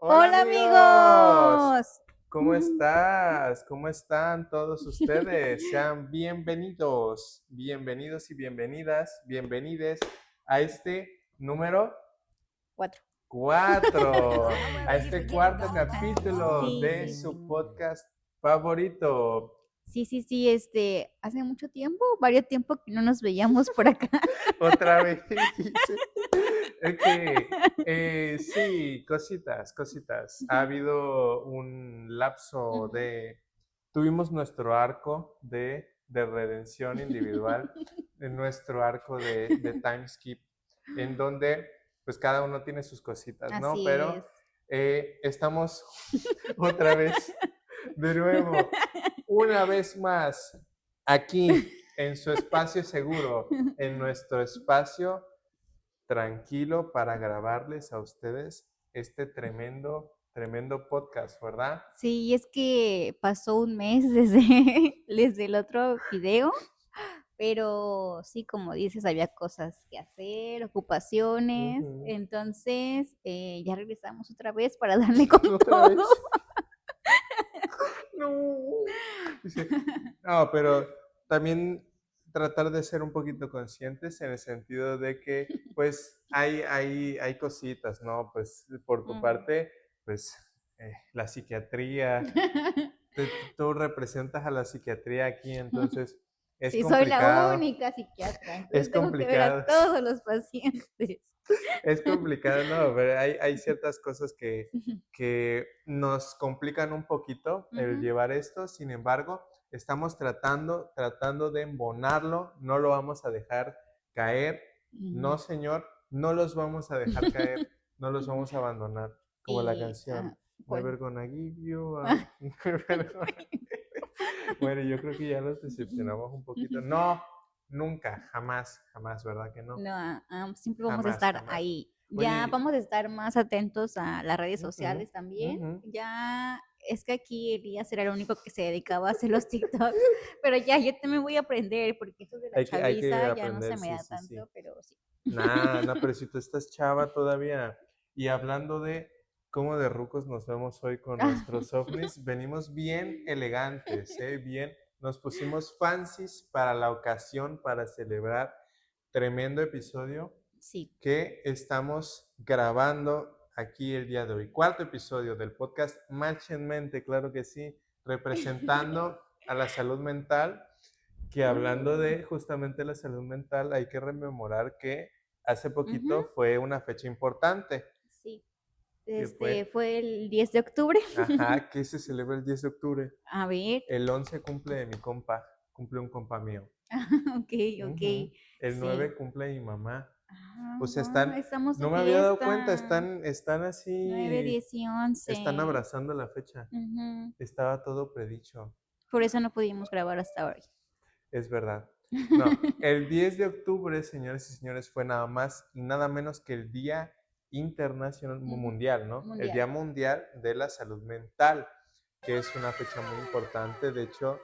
Hola Hola amigos, amigos. ¿cómo estás? ¿Cómo están todos ustedes? Sean bienvenidos, bienvenidos y bienvenides a este número Cuatro. 4, a este cuarto capítulo Sí, de sí, sí. su podcast favorito. Sí, hace mucho tiempo, varios tiempo que no nos veíamos por acá. Otra vez, dice. Ok, sí, cositas. Ha habido un lapso Ujú. de... Tuvimos nuestro arco de redención individual, en nuestro arco de time skip, en donde pues cada uno tiene sus cositas, ¿no? Así Pero es. estamos otra vez, de nuevo, una vez más, aquí, en su espacio seguro, en nuestro espacio tranquilo para grabarles a ustedes este tremendo podcast, ¿verdad? Sí, es que pasó un mes desde, desde el otro video, pero sí, como dices, había cosas que hacer, ocupaciones, Ujú. entonces ya regresamos otra vez para darle con Otra todo. vez. No. Dice, no, pero también tratar de ser un poquito conscientes en el sentido de que, pues, hay cositas, ¿no? Pues, por tu Mm. parte, pues, la psiquiatría, tú representas a la psiquiatría aquí, entonces es Sí, soy la complicado, única psiquiatra, es entonces tengo que ver a complicado, todos los pacientes. es complicado, no, pero hay ciertas cosas que nos complican un poquito el Ujú, llevar esto, sin embargo, estamos tratando de embonarlo, no lo vamos a dejar caer, ujú. no señor, no los vamos a dejar caer, no los vamos a abandonar, como la Y, canción, ¿cuál? Never gonna give you up, never gonna... Bueno, yo creo que ya los decepcionamos un poquito. No, nunca, jamás, ¿verdad que no? No, siempre vamos a Jamás, estar jamás. ahí. Ya Oye, vamos a estar más atentos a las redes ujú, sociales también. ujú. Ya es que aquí Elías era el único que se dedicaba a hacer los TikToks, pero ya yo también voy a aprender porque eso de la Hay que chaviza ya no se aprender, me sí, da sí, sí. tanto, pero sí. Nah, no, pero si tú estás chava todavía. Y hablando de cómo de rucos nos vemos hoy con nuestros ovnis, venimos bien elegantes, ¿eh? Bien, nos pusimos fancies para la ocasión, para celebrar tremendo episodio Sí. que estamos grabando aquí el día de hoy. Cuarto episodio del podcast Match en Mente, claro que sí, representando a la salud mental, que hablando de justamente la salud mental, hay que rememorar que hace Ujú, poquito fue una fecha importante, sí. que fue, Fue el 10 de octubre. ajá, que se celebra el 10 de octubre. A ver. El 11 cumple de mi compa, cumple un compa mío. Ok. Ujú. El Sí. 9 cumple de mi mamá. Ah, O sea, wow, están, estamos de no me había dado cuenta, fiesta. están 9, así, 10 y están 11. abrazando la fecha. Ujú. Estaba todo predicho, Por eso no pudimos grabar hasta hoy. es verdad. No, el 10 de octubre, señores y señores, fue nada más y nada menos que el Día Internacional Ujú. Mundial, ¿no? El Mundial. Día Mundial de la Salud Mental, que es una fecha muy importante. De hecho,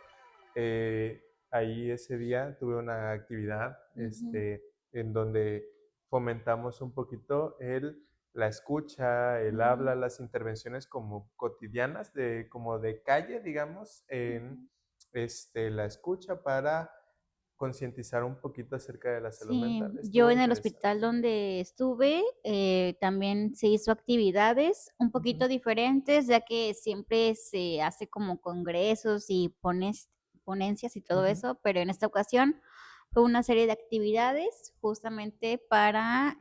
ahí ese día tuve una actividad Ujú, en donde fomentamos un poquito la escucha, el ujú, habla, las intervenciones como cotidianas, como de calle, digamos, en ujú. la escucha para concientizar un poquito acerca de la salud mental. Sí, yo Estuvo en el interesante. hospital donde estuve también se hizo actividades un Ujú, poquito diferentes, ya que siempre se hace como congresos y ponencias y todo ujú. eso, pero en esta ocasión fue una serie de actividades justamente para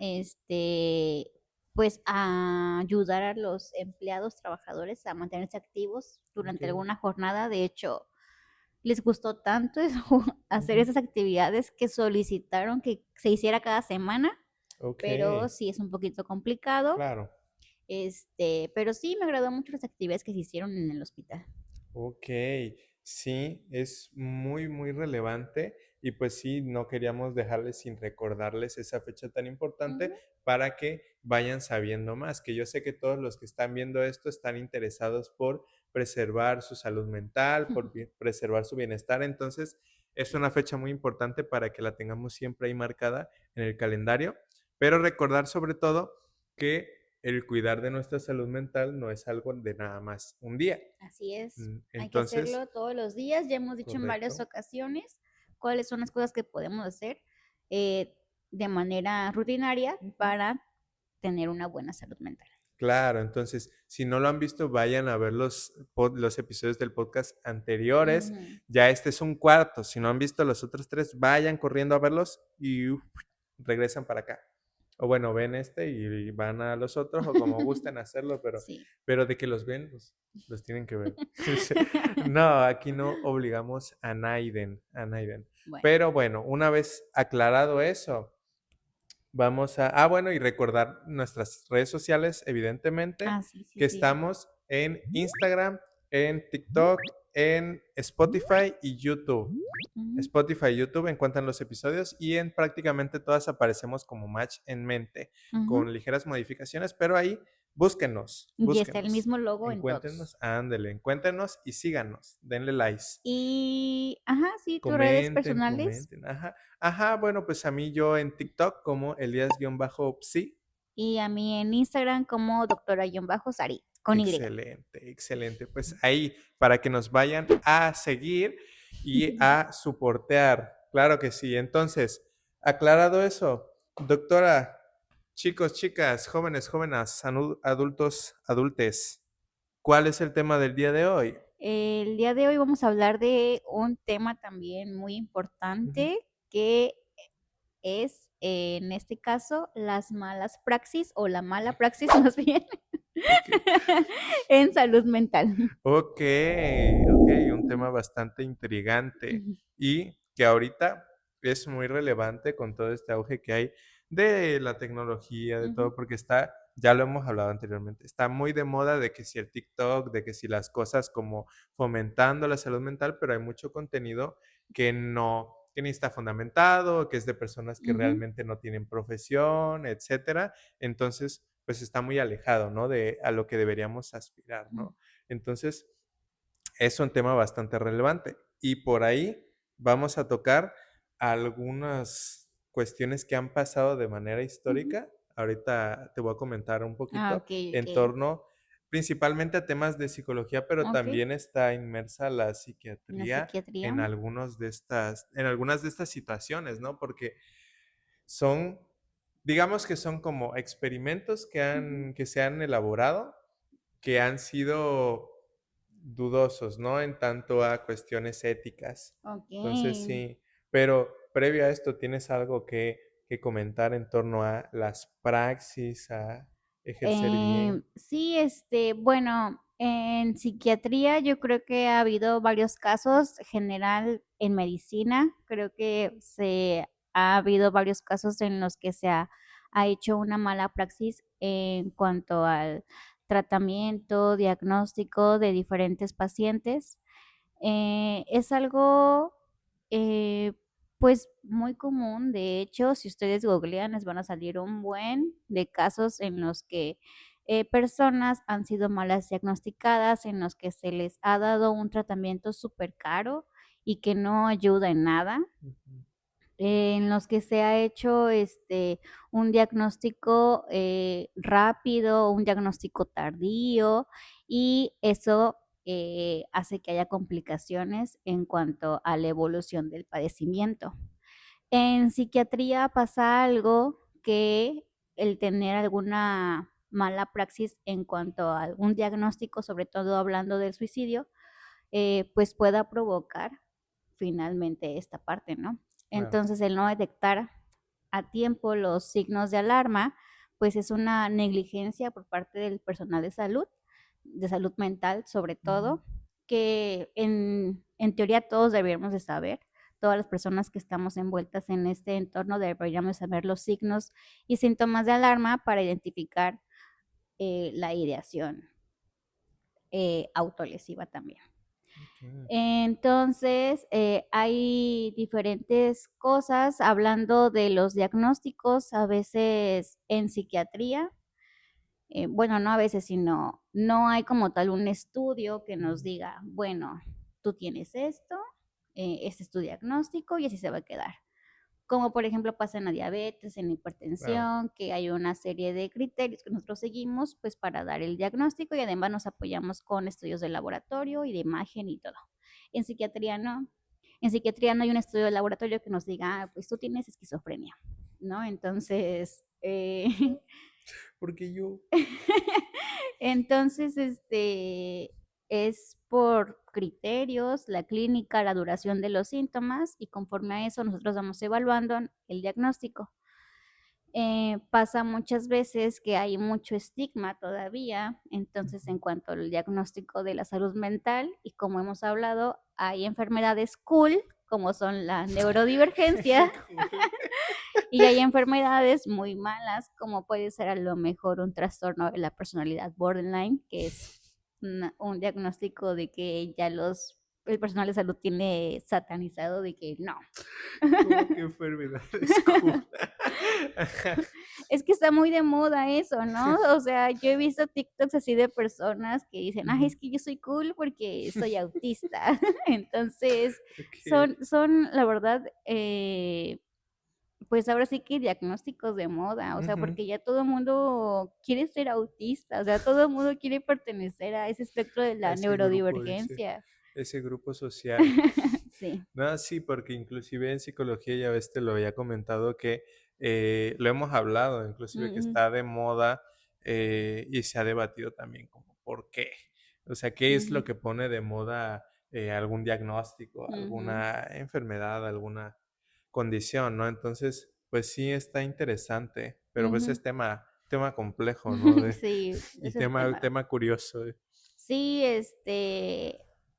pues a ayudar a los empleados trabajadores a mantenerse activos Ok, durante alguna jornada. De hecho, les gustó tanto eso, hacer ujú. esas actividades que solicitaron que se hiciera cada semana, Ok, pero sí es un poquito complicado. claro. Pero sí me agradó mucho las actividades que se hicieron en el hospital. Ok, sí, es muy relevante y pues sí, no queríamos dejarles sin recordarles esa fecha tan importante Ujú, para que vayan sabiendo más, que yo sé que todos los que están viendo esto están interesados por preservar su salud mental, por preservar su bienestar, entonces es una fecha muy importante para que la tengamos siempre ahí marcada en el calendario, pero recordar sobre todo que el cuidar de nuestra salud mental no es algo de nada más un día. Así es, hay que Entonces, hacerlo todos los días. Ya hemos dicho en varias correcto. ocasiones cuáles son las cosas que podemos hacer eh, de manera rutinaria Ujú. para tener una buena salud mental. Claro, entonces, si no lo han visto, vayan a ver los episodios del podcast anteriores. Ujú. Ya este es un cuarto. Si no han visto los otros 3, vayan corriendo a verlos y regresan para acá. O bueno, ven este y van a los otros, o como gusten hacerlo, pero, Sí. pero de que los ven, los tienen que ver. No, aquí no obligamos a Naiden, a Naiden. Bueno, Pero bueno, una vez aclarado eso, vamos a bueno, y recordar nuestras redes sociales, evidentemente, sí, sí, que sí. estamos en Instagram, en TikTok, en Spotify y YouTube. Ujú, Spotify y YouTube encuentran los episodios y en prácticamente todas aparecemos como Match en Mente, ujú. con ligeras modificaciones, pero ahí búsquennos, Y está el búsquennos, mismo logo en todos. encuéntrenos, ándele, encuéntrenos y síganos, denle likes. Y, ajá, sí, tus redes Comenten, personales. comenten, ajá. Ajá, bueno, pues a mí yo en TikTok como Elías-Psi. Y a mí en Instagram como doctora-sari, con Y. Excelente, excelente. Pues ahí, para que nos vayan a seguir y a soportear. Claro que sí. Entonces, aclarado eso, doctora, chicos, chicas, jóvenes, jóvenes, adultos, adultes, ¿cuál es el tema del día de hoy? El día de hoy vamos a hablar de un tema también muy Ujú. importante que es, en este caso, las malas praxis o la mala praxis más bien Ok. en salud mental. Ok, ok, un tema bastante intrigante Ujú, y que ahorita es muy relevante con todo este auge que hay de la tecnología, de ujú, todo, porque está, ya lo hemos hablado anteriormente, está muy de moda de que si el TikTok, de que si las cosas como fomentando la salud mental, pero hay mucho contenido que no, que ni está fundamentado, que es de personas que ujú, realmente no tienen profesión, etcétera. Entonces, pues está muy alejado, ¿no? De a lo que deberíamos aspirar, ujú, ¿no? Entonces, es un tema bastante relevante. Y por ahí vamos a tocar algunas cuestiones que han pasado de manera ujú. histórica. Ahorita te voy a comentar un poquito Okey, en okey. torno principalmente a temas de psicología, pero Okey, también está inmersa la en la psiquiatría psiquiatría. en algunas de estas situaciones, ¿no? Porque son, digamos que son como experimentos Ujú. que se han elaborado que han sido dudosos, ¿no? En tanto a cuestiones éticas. Entonces, Okey. sí, pero previo a esto, ¿tienes algo que comentar en torno a las praxis, a ejercer bien? Sí, bueno, en psiquiatría yo creo que ha habido varios casos, general en medicina, creo que se ha habido varios casos en los que se ha hecho una mala praxis en cuanto al tratamiento, diagnóstico de diferentes pacientes. Es algo, eh, pues, muy común. De hecho, si ustedes googlean, les van a salir un buen de casos en los que, personas han sido malas diagnosticadas, en los que se les ha dado un tratamiento súper caro y que no ayuda en nada, Ujú, en los que se ha hecho, un diagnóstico, rápido, un diagnóstico tardío, y eso, hace que haya complicaciones en cuanto a la evolución del padecimiento. En psiquiatría pasa algo que el tener alguna mala praxis en cuanto a algún diagnóstico, sobre todo hablando del suicidio, pues pueda provocar finalmente esta parte, ¿no? claro. Entonces, el no detectar a tiempo los signos de alarma, pues es una negligencia por parte del personal de salud mental sobre Ujú, todo, que en teoría todos deberíamos de saber, todas las personas que estamos envueltas en este entorno deberíamos saber los signos y síntomas de alarma para identificar la ideación autolesiva también. okey. Entonces, hay diferentes cosas hablando de los diagnósticos, a veces en psiquiatría, bueno, no a veces, sino no hay como tal un estudio que nos Ujú, diga, bueno, tú tienes esto, este es tu diagnóstico y así se va a quedar. como por ejemplo pasa en la diabetes, en la Claro. hipertensión, que hay una serie de criterios que nosotros seguimos, pues, para dar el diagnóstico y además nos apoyamos con estudios de laboratorio y de imagen y todo. En psiquiatría no. En psiquiatría no hay un estudio de laboratorio que nos diga: "Ah, pues tú tienes esquizofrenia", ¿no? Entonces, Porque yo, entonces, es por criterios, la clínica, la duración de los síntomas y conforme a eso nosotros vamos evaluando el diagnóstico. Pasa muchas veces que hay mucho estigma todavía, entonces en cuanto al diagnóstico de la salud mental y como hemos hablado, hay enfermedades cool, como son la neurodivergencia, cool. y hay enfermedades muy malas, como puede ser a lo mejor un trastorno de la personalidad borderline, que es un diagnóstico de que ya el personal de salud tiene satanizado de que no. ¿Cómo que enfermedades cool? Ajá. Es que está muy de moda eso, ¿no? O sea, yo he visto TikToks así de personas que dicen: "Ay, Ujú. es que yo soy cool porque soy autista". Entonces, Okey. son, la verdad, pues, ahora sí que diagnósticos de moda, o sea, Ujú. porque ya todo el mundo quiere ser autista, o sea, todo el mundo quiere pertenecer a ese espectro de A la ese grupo, dice, neurodivergencia. ese grupo social. Sí. No, sí, porque inclusive en psicología, ya ves, te lo había comentado que, lo hemos hablado, inclusive que Ujú, está de moda, y se ha debatido también como, ¿por qué? O sea, ¿qué es lo ujú, que pone de moda, algún diagnóstico, ujú, alguna enfermedad, alguna condición, ¿no? Entonces, pues sí está interesante, pero, pues, ujú. es tema complejo, ¿no? De Sí, y es el tema. tema curioso. Sí,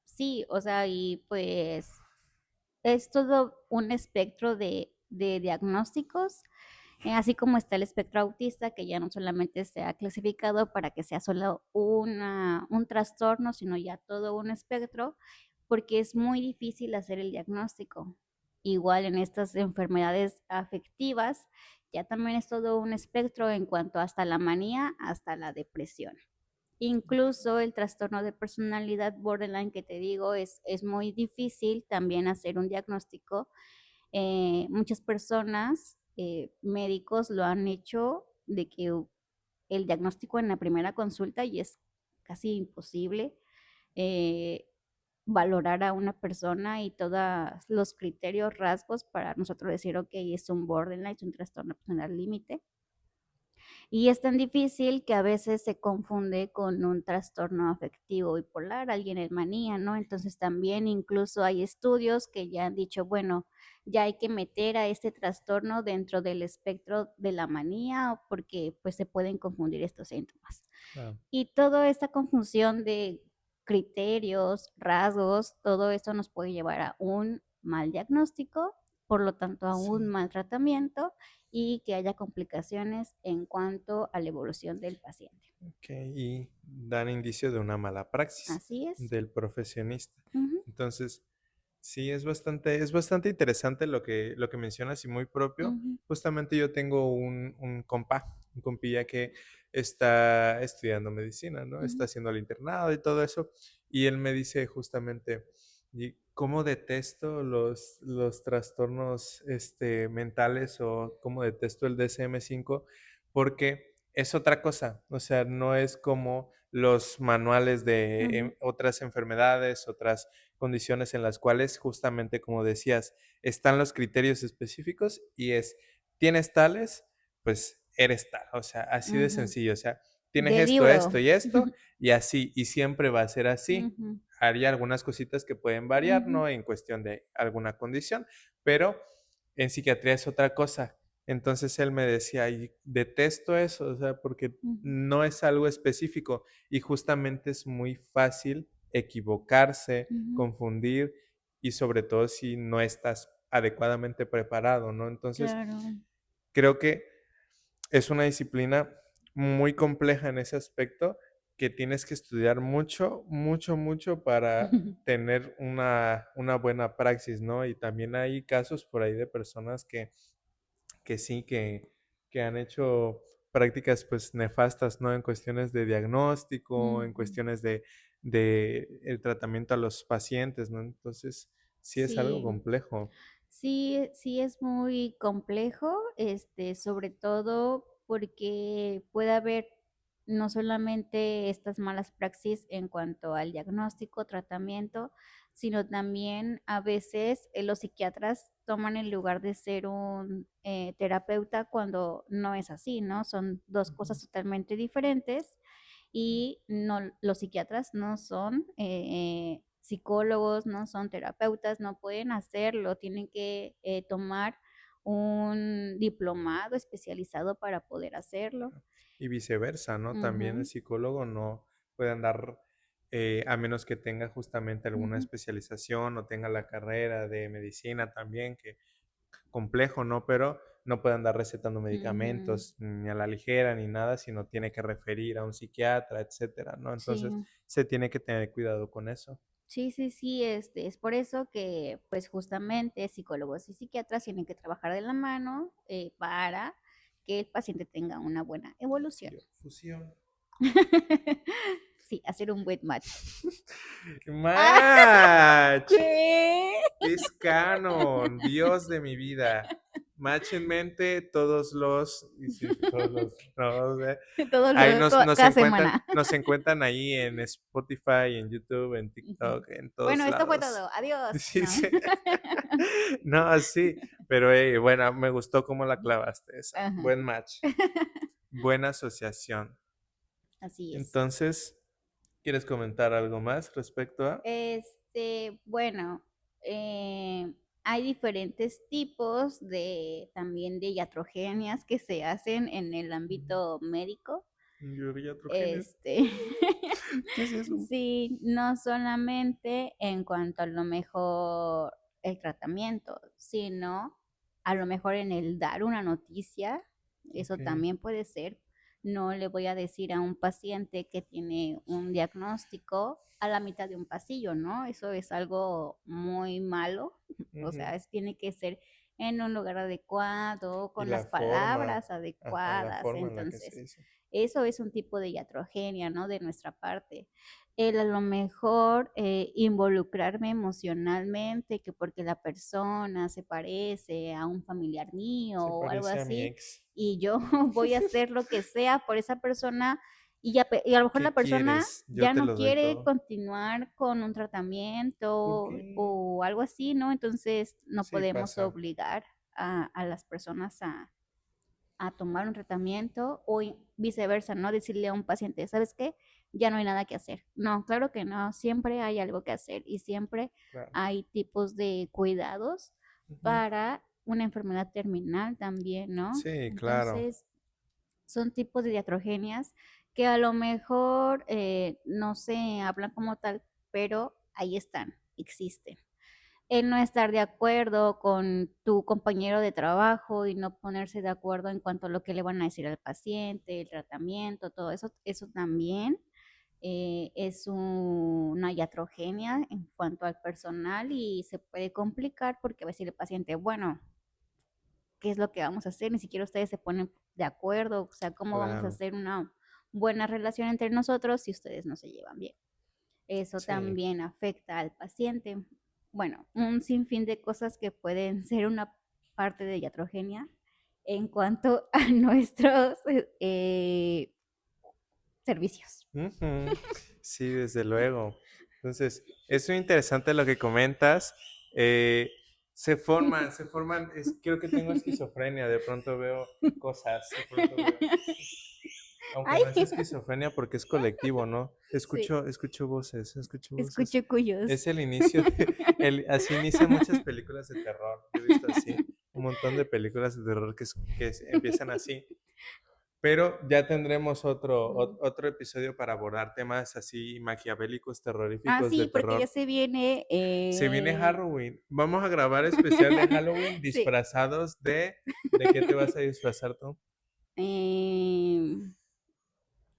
sí, o sea, y pues es todo un espectro de diagnósticos, así como está el espectro autista, que ya no solamente se ha clasificado para que sea solo un trastorno, sino ya todo un espectro, porque es muy difícil hacer el diagnóstico. Igual en estas enfermedades afectivas, ya también es todo un espectro en cuanto hasta la manía, hasta la depresión. Incluso el trastorno de personalidad borderline que te digo es muy difícil también hacer un diagnóstico. Muchas personas, médicos lo han hecho de que el diagnóstico en la primera consulta y es casi imposible eh, valorar a una persona y todos los criterios, rasgos para nosotros decir, ok, es un borderline, es un trastorno personal límite. Y es tan difícil que a veces se confunde con un trastorno afectivo bipolar, alguien en manía, ¿no? Entonces también incluso hay estudios que ya han dicho, bueno, ya hay que meter a este trastorno dentro del espectro de la manía porque pues se pueden confundir estos síntomas. Claro, Y toda esta confusión de criterios, rasgos, todo esto nos puede llevar a un mal diagnóstico, por lo tanto a un sí. mal tratamiento y que haya complicaciones en cuanto a la evolución del paciente. Okey, y dan indicio de una mala praxis Así es. del profesionista. Ujú, Entonces, sí, es bastante interesante lo que mencionas y muy propio. ujú, Justamente yo tengo un compa, un compilla que está estudiando medicina, ¿no? Está ujú, haciendo el internado y todo eso, y él me dice justamente: "Y cómo detesto los trastornos, mentales, o cómo detesto el DSM-5, porque es otra cosa, o sea, no es como los manuales de, ujú, otras enfermedades, otras condiciones en las cuales, justamente, como decías, están los criterios específicos y es, tienes tales, pues eres tal, o sea, así de ujú. sencillo, o sea, tienes De esto, libro. esto y así, y siempre va a ser así. Ujú, Hay algunas cositas que pueden variar, ujú, ¿no? En cuestión de alguna condición, pero en psiquiatría es otra cosa. Entonces él me decía: "Y detesto eso, o sea, porque ujú, no es algo específico, y justamente es muy fácil equivocarse, ujú. confundir, y sobre todo si no estás adecuadamente preparado", ¿no? Entonces, Claro. creo que es una disciplina muy compleja en ese aspecto, que tienes que estudiar mucho, mucho, mucho para tener una buena praxis, ¿no? Y también hay casos por ahí de personas que sí, que han hecho prácticas, pues, nefastas, ¿no? En cuestiones de diagnóstico, en Ujú. cuestiones de el tratamiento a los pacientes, ¿no? Entonces, sí es algo Sí. complejo. Sí, sí es muy complejo, sobre todo porque puede haber no solamente estas malas praxis en cuanto al diagnóstico, tratamiento, sino también a veces los psiquiatras toman el lugar de ser un terapeuta cuando no es así, ¿no? Son dos cosas Ujú. totalmente diferentes y no, los psiquiatras no son psicólogos, no son terapeutas, no pueden hacerlo, tienen que tomar un diplomado especializado para poder hacerlo. Y viceversa, ¿no? También el Ujú, psicólogo no puede andar, a menos que tenga justamente alguna ujú, especialización o tenga la carrera de medicina también, que complejo, ¿no? Pero no puede andar recetando ujú. medicamentos ni a la ligera ni nada, sino tiene que referir a un psiquiatra, etcétera, ¿no? Entonces, Sí, se tiene que tener cuidado con eso. sí, sí, sí, es por eso que pues justamente psicólogos y psiquiatras tienen que trabajar de la mano para que el paciente tenga una buena evolución. Fusión. Sí, hacer un buen match. Ah, Match. ¿qué? Es canon, Dios de mi vida. Match en mente, todos los, y sí, todos los, no, ahí Cada semana. nos encuentran ahí en Spotify, en YouTube, en Ujú. TikTok, en Bueno, todos esto fue lados. todo. Adiós. Sí, No. sí. No, sí, pero bueno, me gustó cómo la clavaste esa. Ajá. Buen match, buena asociación. Así es. Entonces, ¿quieres comentar algo más respecto a? Bueno, eh, hay diferentes tipos de también de iatrogenias que se hacen en el ámbito médico. Iatrogenias. Este, ¿Qué es eso? sí, no solamente en cuanto a lo mejor el tratamiento, sino a lo mejor en el dar una noticia, eso Ok. también puede ser. No le voy a decir a un paciente que tiene un diagnóstico a la mitad de un pasillo, ¿no? Eso es algo muy malo. O Ujú. sea, tiene que ser en un lugar adecuado, Y con la las forma, palabras ajá, la adecuadas. forma en la que se Entonces, dice. eso es un tipo de iatrogenia, ¿no? De nuestra parte. El a lo mejor involucrarme emocionalmente, que porque la persona se parece a un familiar mío Se o algo parece a mi así, ex. y yo voy a hacer lo que sea por esa persona, y a lo mejor la ¿Qué persona quieres? Yo ya te no lo doy quiere todo. continuar con un ¿Por tratamiento qué? o algo así, ¿no? Entonces no Sí podemos pasa. obligar a las personas a tomar un tratamiento o viceversa, ¿no? Decirle a un paciente, ¿sabes qué? Ya no hay nada que hacer. No, claro que no, siempre hay algo que hacer y siempre Claro. hay tipos de cuidados Ujú. para una enfermedad terminal también, ¿no? Sí, claro. Entonces, son tipos de iatrogenias que a lo mejor no se hablan como tal, pero ahí están, existen. El no estar de acuerdo con tu compañero de trabajo y no ponerse de acuerdo en cuanto a lo que le van a decir al paciente, el tratamiento, todo eso, eso también es una iatrogenia en cuanto al personal y se puede complicar porque va a decir el paciente, bueno, ¿qué es lo que vamos a hacer? Ni siquiera ustedes se ponen de acuerdo, o sea, ¿cómo vamos a Claro. hacer una buena relación entre nosotros si ustedes no se llevan bien? Eso Sí. también afecta al paciente. Bueno, un sinfín de cosas que pueden ser una parte de iatrogenia en cuanto a nuestros servicios. Ujú. Sí, desde luego. Entonces, es muy interesante lo que comentas. Eh, creo que tengo esquizofrenia, de pronto veo cosas, de pronto veo, aunque Ay, no es esquizofrenia porque es colectivo, ¿no? sí, Escucho voces, escucho voces. escucho cuyos. Es el inicio así inician muchas películas de terror. Yo he visto así un montón de películas de terror empiezan así. Pero ya tendremos otro episodio para abordar temas así maquiavélicos, Ah, terroríficos de sí, porque ya terror. se viene. Se viene Halloween. Vamos a grabar especial de Halloween Sí. disfrazados de... ¿De qué te vas a disfrazar tú? Em,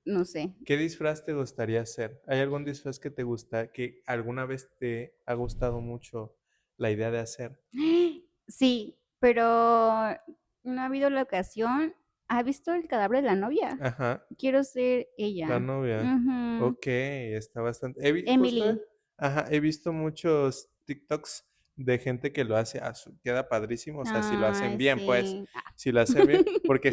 no sé. ¿Qué disfraz te gustaría hacer? ¿Hay algún disfraz que te gusta, que alguna vez te ha gustado mucho la idea de hacer? Sí, pero no ha habido la ocasión. ¿Ha visto el cadáver de la novia? Ajá, Quiero ser la ella. novia. Ujú. Ok, está bastante... Justo, Emily. ajá, he visto muchos TikToks de gente que lo hace, queda padrísimo, o sea, si lo hacen Ay, bien, pues, sí. si lo hacen bien, porque,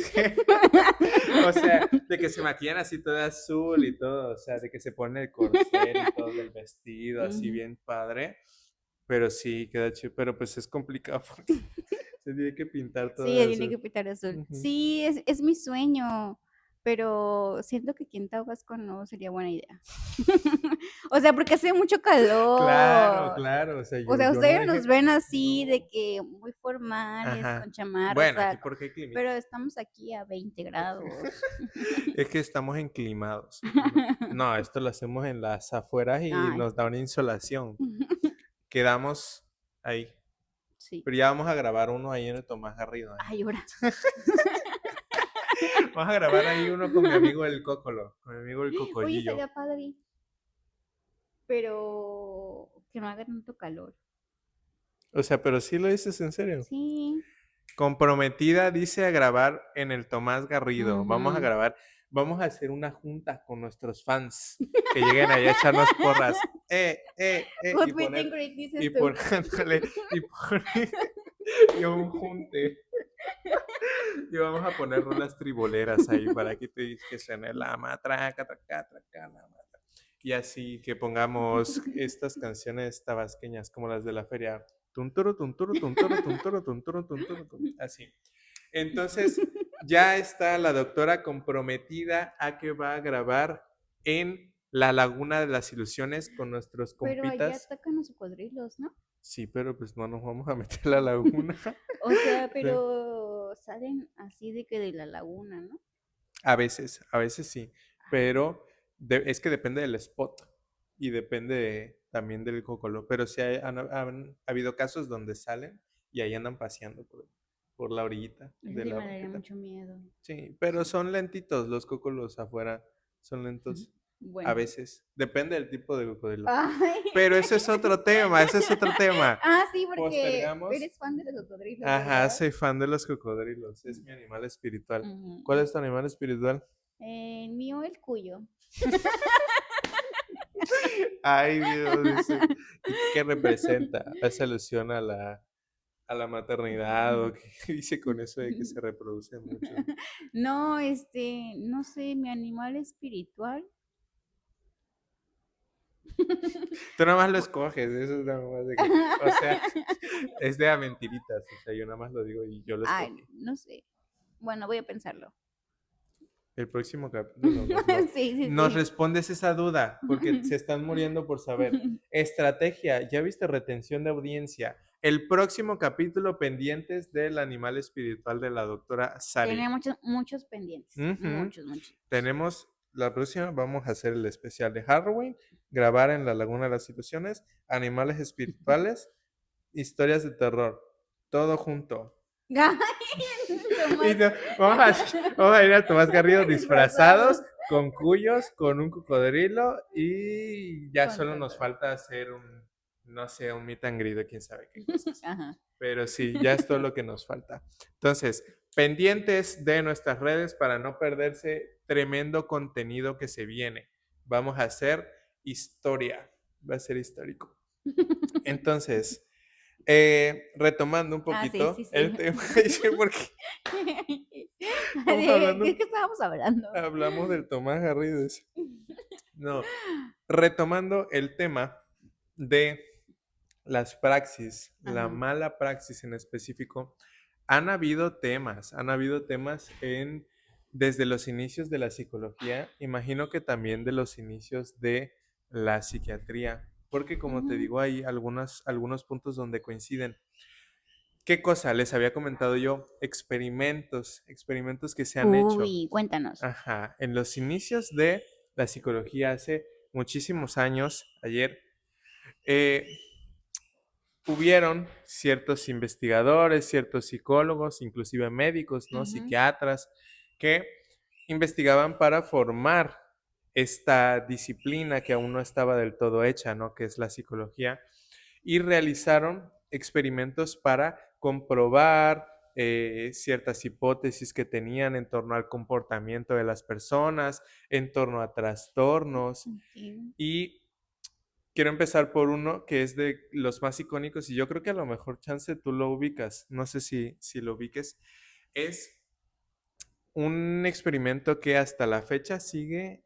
o sea, de que se maquillan así todo azul y todo, o sea, de que se pone el corset y todo del vestido, así Ujú. bien padre, pero sí, queda chido, pero pues es complicado porque se tiene que pintar todo Sí, de tiene azul. que pintar azul. Ujú. Sí, es mi sueño, pero siento que aquí en Tabasco no sería buena idea. O sea, porque hace mucho Claro, calor. claro, o sea, O yo, sea, yo no ustedes nos dije, ven así no, de que muy formales, con ajá, chamarras, bueno, aquí saco, porque hay pero climitas. estamos aquí a 20 grados. Es que estamos enclimados. No, esto lo hacemos en las afueras y Ay, nos da una insolación. Quedamos ahí. sí. Pero ya vamos a grabar uno ahí en el Tomás Garrido. Ay, ahora. Vamos a grabar ahí uno con mi amigo el Cócolo, con mi amigo el Oye, Cocollillo. estaría padre, pero que no haga tanto calor. O sea, pero sí lo dices en serio. Sí. Comprometida dice a grabar en el Tomás Garrido. Vamos a Ujú. grabar, vamos a hacer una junta con nuestros fans que lleguen ahí a echarnos porras. Y Good meet and poner, greet, dices y tú. ponerle, y poner, y un junte. Y vamos a poner rolas triboleras ahí para que suene la matraca, traca, traca, la matraca. Y así que pongamos estas canciones tabasqueñas como las de la feria. Tunturo, tunturo, tunturo, tunturo, tunturo, tunturo, así. Entonces, ya está la doctora comprometida a que va a grabar en la Laguna de las Ilusiones con nuestros Pero allá compitas. atacan los cocodrilos, ¿no? Sí, pero pues no nos vamos a meter a la laguna. O sea, pero salen así de que de la laguna, ¿no? A veces sí, pero es que depende del spot y depende también del cocolo. Pero sí han habido casos donde salen y ahí andan paseando por la orillita Eso de sí la me daría banqueta. mucho miedo. Sí, pero son lentitos, los cocolos afuera son lentos a Bueno. veces. Depende del tipo de cocodrilo. Ay. Pero ese es otro tema, ese es otro tema. Ah, sí, porque Postergamos. eres fan de los cocodrilos, Ajá, ¿verdad? soy fan de los cocodrilos, es mi animal espiritual. ¿Cuál Ujú. es tu animal espiritual? El mío, el cuyo. Ay, Dios, dice. ¿Y qué representa? ¿Hace alusión a la maternidad o qué dice con eso de que se reproduce mucho? No, no sé, mi animal espiritual. Tú nada más lo Pu- escoges, eso es nada más de que, o sea, es de a mentiritas, o sea, yo nada más lo digo y yo lo Ay, escogí. no sé. Bueno, voy a pensarlo. El próximo capítulo Sí, sí, nos sí. respondes esa duda, porque se están muriendo por saber. Estrategia, ya viste retención de audiencia. El próximo capítulo pendientes del animal espiritual de la doctora Sari. Tiene muchos, muchos pendientes. Ujú. Muchos, muchos. Tenemos la próxima, vamos a hacer el especial de Halloween, grabar en la Laguna de las Ilusiones, animales espirituales, historias de terror, todo junto. Ay, Y Tomás. vamos a ir al Tomás Garrido disfrazados, Disfrazados. con cuyos, con un cocodrilo y ya Con solo nos todo. falta hacer un, no sé, un meet and greet, quién sabe qué cosas. Ajá. Pero sí, ya es todo lo que nos falta. Entonces, pendientes de nuestras redes para no perderse tremendo contenido que se viene. Vamos a hacer historia, va a ser histórico. Entonces, retomando un Ah, sí, sí, poquito el sí. tema, dice, porque estamos ¿De qué hablando, estábamos hablando? hablamos del Tomás Garrido. No, retomando el tema de las praxis, la Ajá. mala praxis en específico, han habido temas desde los inicios de la psicología, imagino que también de los inicios de la psiquiatría, porque como te Ujú. digo, hay algunos puntos donde coinciden. ¿Qué cosa? Les había comentado yo, experimentos que se han hecho. Uy, cuéntanos. Ajá, en los inicios de la psicología hace muchísimos años, ayer, eh, hubieron ciertos investigadores, ciertos psicólogos, inclusive médicos, ¿no? Ujú. Psiquiatras, que investigaban para formar esta disciplina que aún no estaba del todo hecha, ¿no? Que es la psicología, y realizaron experimentos para comprobar ciertas hipótesis que tenían en torno al comportamiento de las personas, en torno a trastornos Ok. y quiero empezar por uno que es de los más icónicos y yo creo que a lo mejor chance tú lo ubicas, no sé si lo ubiques. Es un experimento que hasta la fecha sigue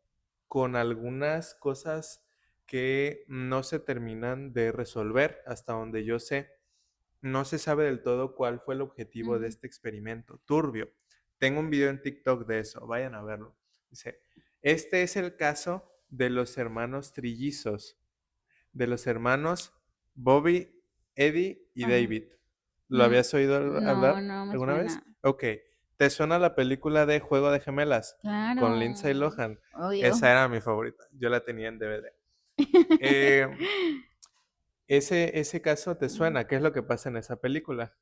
con algunas cosas que no se terminan de resolver, hasta donde yo sé. No se sabe del todo cuál fue el objetivo de Ujú. este experimento. Turbio. Tengo un video en TikTok de eso, vayan a verlo. Dice, este es el caso de los hermanos trillizos, de los hermanos Bobby, Eddie y Ajá. David. ¿Lo Mm, habías oído no, hablar no me alguna vez? suena. Ok. ¿Te suena la película de Juego de Gemelas con Lindsay Claro, Lohan? obvio. Esa era mi favorita. Yo la tenía en DVD. Eh, ese caso te Ujú. suena. ¿Qué es lo que pasa en esa película?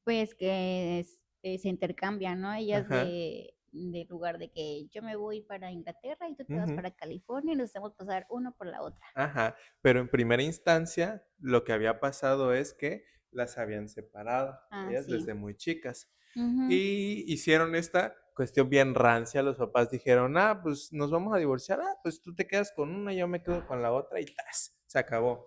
Pues que se intercambian, ¿no? Ellas Ajá. de lugar de que yo me voy para Inglaterra y tú te vas Ujú. para California y nos hacemos pasar uno por la otra. Ajá, pero en primera instancia lo que había pasado es que las habían separado, Ah, ellas sí. desde muy chicas. Ujú. Y hicieron esta cuestión bien rancia, los papás dijeron, ah, pues nos vamos a divorciar, ah, pues tú te quedas con una, yo me quedo con la otra y ¡tas! Se acabó.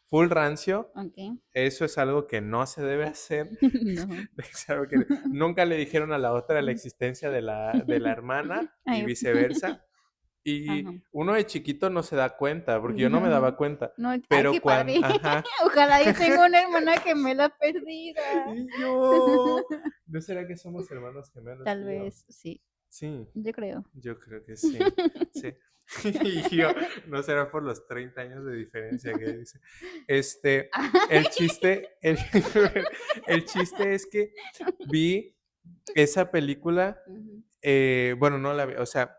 Full rancio, Ok. eso es algo que no se debe hacer, No. es algo que nunca le dijeron a la otra la existencia de la hermana y Ay, viceversa. ajá. Y uno de chiquito no se da cuenta, porque yo no me daba cuenta, No, ay, pero qué padre. cuando, ajá, Ojalá yo tenga una hermana gemela perdida. y yo, ¿no será que somos hermanos gemelos Tal tú y yo? vez, sí, Sí, yo creo. yo creo que sí, sí. Y yo, no será por los 30 años de diferencia que dice. El chiste, el chiste es que vi esa película, Ujú, bueno, no la vi, o sea,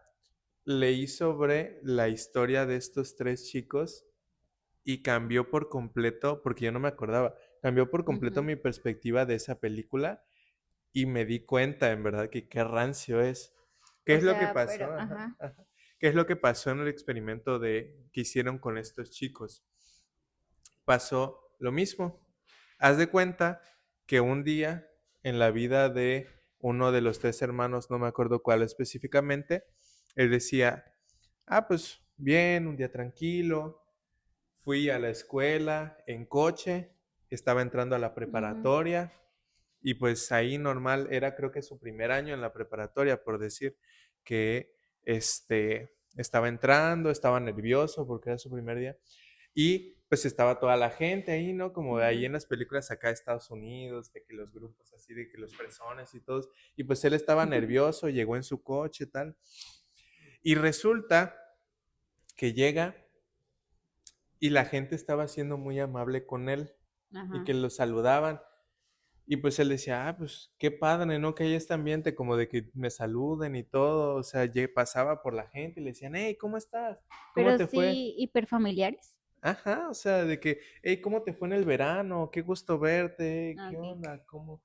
leí sobre la historia de estos 3 chicos y cambió por completo, porque yo no me acordaba, cambió por completo ujú. mi perspectiva de esa película y me di cuenta, en verdad, que qué rancio es. ¿Qué O es lo que sea, pero, pasó? Ajá, ajá. ajá. ¿Qué es lo que pasó en el experimento que hicieron con estos chicos? Pasó lo mismo. Haz de cuenta que un día en la vida de uno de los 3 hermanos, no me acuerdo cuál específicamente, él decía, ah, pues bien, un día tranquilo, fui a la escuela en coche, estaba entrando a la Ujú, preparatoria y pues ahí normal, era creo que su primer año en la preparatoria, por decir que estaba entrando, estaba nervioso porque era su primer día y pues estaba toda la gente ahí, ¿no? Como de ahí ujú, en las películas acá de Estados Unidos, de que los grupos así, de que los fresones y todos, y pues él estaba nervioso, llegó en su coche, tal, y resulta que llega y la gente estaba siendo muy amable con él y ajá. que lo saludaban. Y pues él decía, ah, pues qué padre, ¿no? Que hay este ambiente como de que me saluden y todo. O sea, pasaba por la gente y le decían, hey, ¿cómo estás? ¿Cómo Pero te fue? sí, hiperfamiliares. Ajá, o sea, de que, hey, ¿cómo te fue en el verano? Qué gusto verte, Ah, ¿qué ok. onda? ¿Cómo?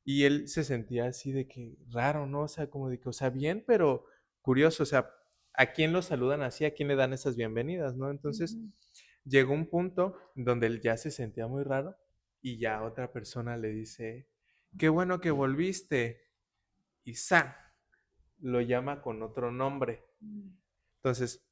Y él se sentía así de que raro, ¿no? O sea, como de que, o sea, bien, pero curioso, o sea, ¿a quién lo saludan así? ¿A quién le dan esas bienvenidas, no? Entonces, Ujú. llegó un punto donde él ya se sentía muy raro y ya otra persona le dice, qué bueno que volviste. Y Sa lo llama con otro nombre. Mm. Entonces,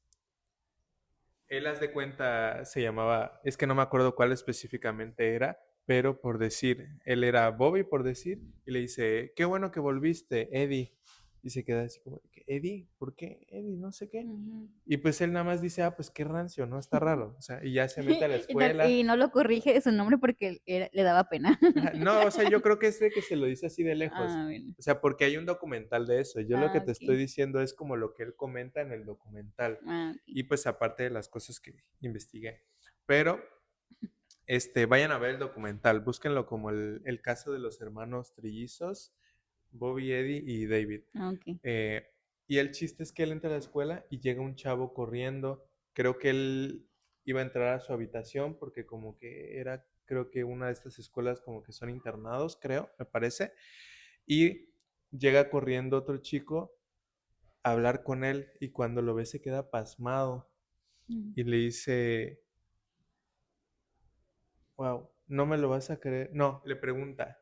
él, haz de cuenta, se llamaba, es que no me acuerdo cuál específicamente era, pero por decir, él era Bobby, por decir, y le dice, qué bueno que volviste, Eddie. Y se queda así como, Eddie, ¿por qué Eddie? No sé qué. Ujú. Y pues él nada más dice, ah, pues qué rancio, ¿no? Está raro. O sea, y ya se mete a la escuela. Y no lo corrige de su nombre porque le daba pena. Ajá, no, o sea, yo creo que es de que se lo dice así de lejos. Ah, bueno. O sea, porque hay un documental de eso. Yo lo que Ah, te estoy ok. diciendo es como lo que él comenta en el documental. Ah, ok. Y pues aparte de las cosas que investigué. Pero, vayan a ver el documental. Búsquenlo como el caso de los hermanos trillizos, Bobby, Eddie y David. Ah, ok. Eh, y el chiste es que él entra a la escuela y llega un chavo corriendo. Creo que él iba a entrar a su habitación porque como que era, creo que una de estas escuelas como que son internados, creo, me parece. Y llega corriendo otro chico a hablar con él y cuando lo ve se queda pasmado Mm. y le dice, wow, no me lo vas a creer. No, le pregunta,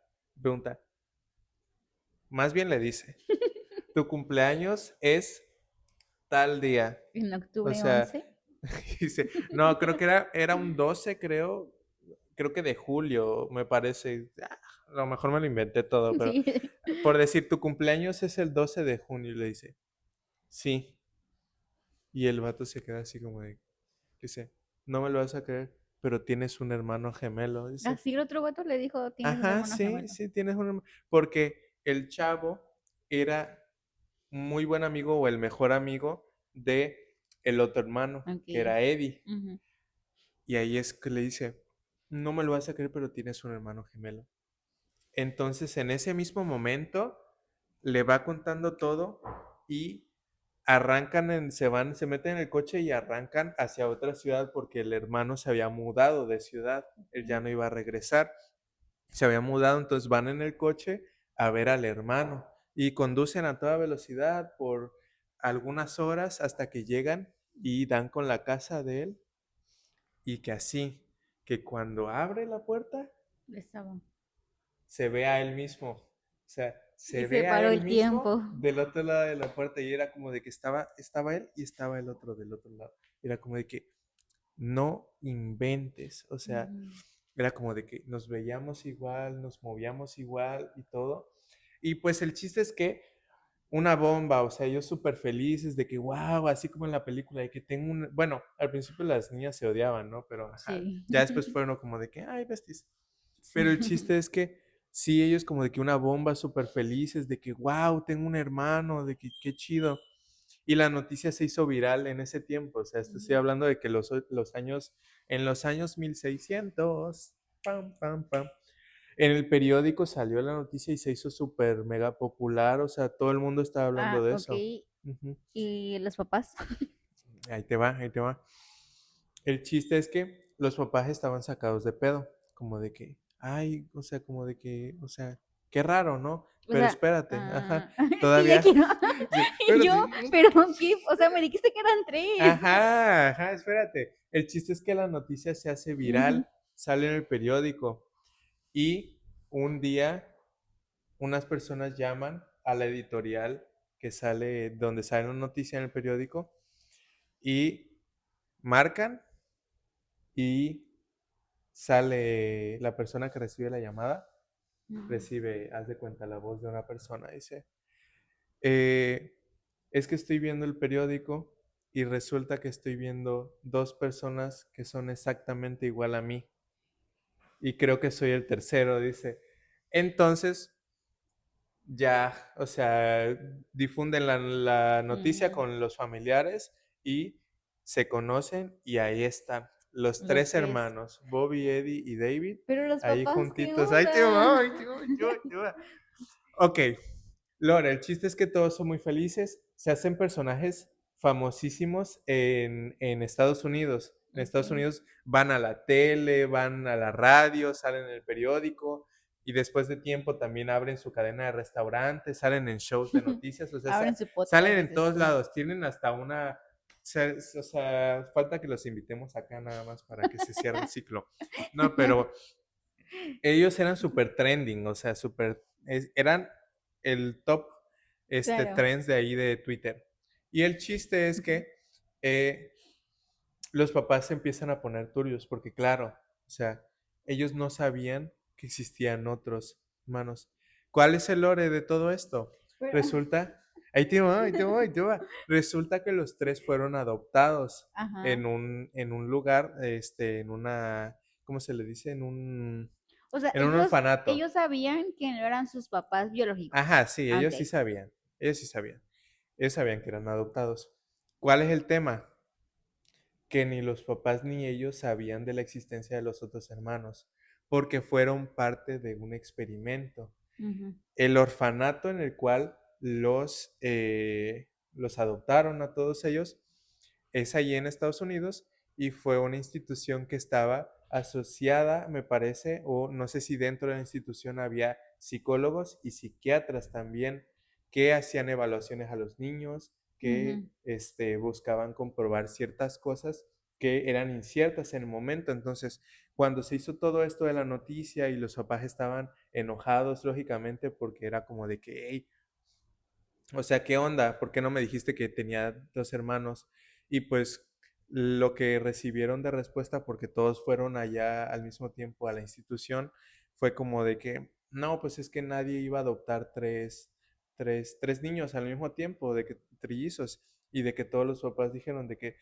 más bien le dice, tu cumpleaños es tal día. En O octubre sea, 11. Dice, no, creo que era un 12, creo que de julio, me parece. A lo mejor me lo inventé todo, pero Sí. por decir, tu cumpleaños es el 12 de junio, y le dice, sí. Y el vato se queda así como de, dice, no me lo vas a creer, pero tienes un hermano gemelo, dice. Así el otro vato le dijo: "Tienes un Ajá, hermano sí, gemelo". sí, tienes un hermano. Porque el chavo era muy buen amigo o el mejor amigo de el otro hermano, que Okey. era Eddie. Ujú. Y ahí es que le dice, no me lo vas a creer, pero tienes un hermano gemelo. Entonces, en ese mismo momento, le va contando todo y se meten en el coche y arrancan hacia otra ciudad porque el hermano se había mudado de ciudad, él ya Okey. no iba a regresar, se había mudado, entonces van en el coche a ver al hermano y conducen a toda velocidad por algunas horas hasta que llegan y dan con la casa de él y que así, que cuando abre la puerta Estaba se ve a él mismo. O sea, y se se ve a paró él el tiempo. mismo del otro lado de la puerta y era como de que estaba él y estaba el otro del otro lado. Era como de que no inventes. O sea, Ujú. era como de que nos veíamos igual, nos movíamos igual y todo. Y pues el chiste es que una bomba, o sea, ellos súper felices de que, wow, así como en la película, de que tengo un... Bueno, al principio las niñas se odiaban, ¿no? Pero, ajá, Sí. ya después fueron como de que, ay, besties. Pero Sí. el chiste es que sí, ellos como de que una bomba súper felices, de que, wow, tengo un hermano, de que qué chido. Y la noticia se hizo viral en ese tiempo, o sea, estoy Ujú. hablando de que en los años 1600, pam, pam, pam, en el periódico salió la noticia y se hizo súper mega popular, o sea, todo el mundo estaba hablando Ah, de eso. okey. Ujú. ¿Y los papás? Ahí te va, ahí te va. El chiste es que los papás estaban sacados de pedo, como de que, ay, o sea, como de que, o sea, qué raro, ¿no? O Pero sea, espérate, ajá, es que ya todavía, quiero sí, y yo, espérate, pero qué, o sea, me dijiste que eran 3. ajá, ajá, espérate. El chiste es que la noticia se hace Ujú. viral, sale en el periódico y un día unas personas llaman a la editorial que sale, donde sale una noticia en el periódico y marcan y sale la persona que recibe la llamada, Ujú. recibe, haz de cuenta, la voz de una persona. Dice, "Eh, es que estoy viendo el periódico y resulta que estoy viendo dos personas que son exactamente igual a mí y creo que soy el tercero", dice. Entonces, ya, o sea, difunden la noticia Mm, con los familiares y se conocen y ahí están los los 3 3. hermanos, Bobby, Eddie y David, Pero los ahí papás, ¿qué juntitos. Ahí te onda? va, ahí te va, ahí te va, ahí te va. Okey, Lore, el chiste es que todos son muy felices, se hacen personajes famosísimos en Estados Unidos. En Estados Okey. Unidos van a la tele, van a la radio, salen en el periódico y después de tiempo también abren su cadena de restaurantes, salen en shows de noticias, o sea, Abren su podcast, salen en dices todos tú. lados, tienen hasta una, o sea, falta que los invitemos acá nada más para que se cierre el ciclo. No, pero ellos eran súper trending, o sea, eran el top Claro. trends de ahí de Twitter. Y el chiste es que eh, los papás se empiezan a poner turbios, porque claro, o sea, ellos no sabían que existían otros hermanos. ¿Cuál es el lore de todo esto? Pero Resulta, ahí te va, ahí te va, ahí te va. Resulta que los tres fueron adoptados ajá. en un lugar, en una, ¿cómo se le dice? O sea, En un ellos orfanato. ellos sabían que no eran sus papás Ajá, biológicos. sí, Ah, ellos sí okey. sabían. Ellos sí sabían. Ellos sabían que eran adoptados. ¿Cuál es el tema? Que ni los papás ni ellos sabían de la existencia de los otros hermanos, porque fueron parte de un experimento. Ujú, El orfanato en el cual los adoptaron a todos ellos es allí en Estados Unidos y fue una institución que estaba asociada, me parece, o no sé si dentro de la institución había psicólogos y psiquiatras también que hacían evaluaciones a los niños, ujú. que buscaban comprobar ciertas cosas que eran inciertas en el momento. Entonces, cuando se hizo todo esto de la noticia y los papás estaban enojados, lógicamente, porque era como de que, hey, o sea, ¿qué onda? ¿Por qué no me dijiste que tenía dos hermanos? Y pues lo que recibieron de respuesta, porque todos fueron allá al mismo tiempo a la institución, fue como de que, no, pues es que nadie iba a adoptar tres niños al mismo tiempo, de que trillizos, y de que todos los papás dijeron de que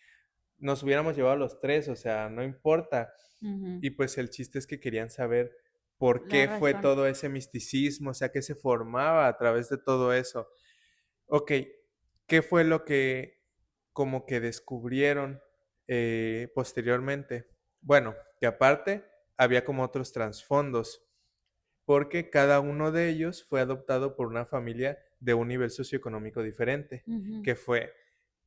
nos hubiéramos llevado los tres, o sea, no importa. Ujú. Y pues el chiste es que querían saber por La qué fue razón. todo ese misticismo, o sea, qué se formaba a través de todo eso. Ok, ¿qué fue lo que como que descubrieron posteriormente? Bueno, que aparte había como otros trasfondos, porque cada uno de ellos fue adoptado por una familia de un nivel socioeconómico diferente, Ujú. que fue,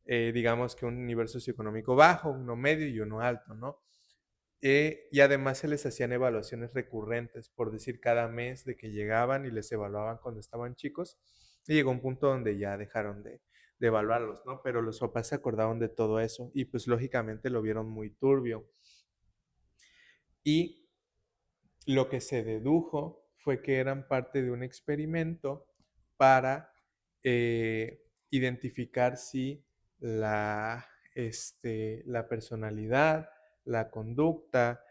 digamos que un nivel socioeconómico bajo, uno medio y uno alto, ¿no? Y además se les hacían evaluaciones recurrentes, por decir, cada mes de que llegaban y les evaluaban cuando estaban chicos. Y llegó un punto donde ya dejaron de evaluarlos, ¿no? Pero los papás se acordaron de todo eso y pues lógicamente lo vieron muy turbio. Y lo que se dedujo fue que eran parte de un experimento para identificar si la, la personalidad, la conducta,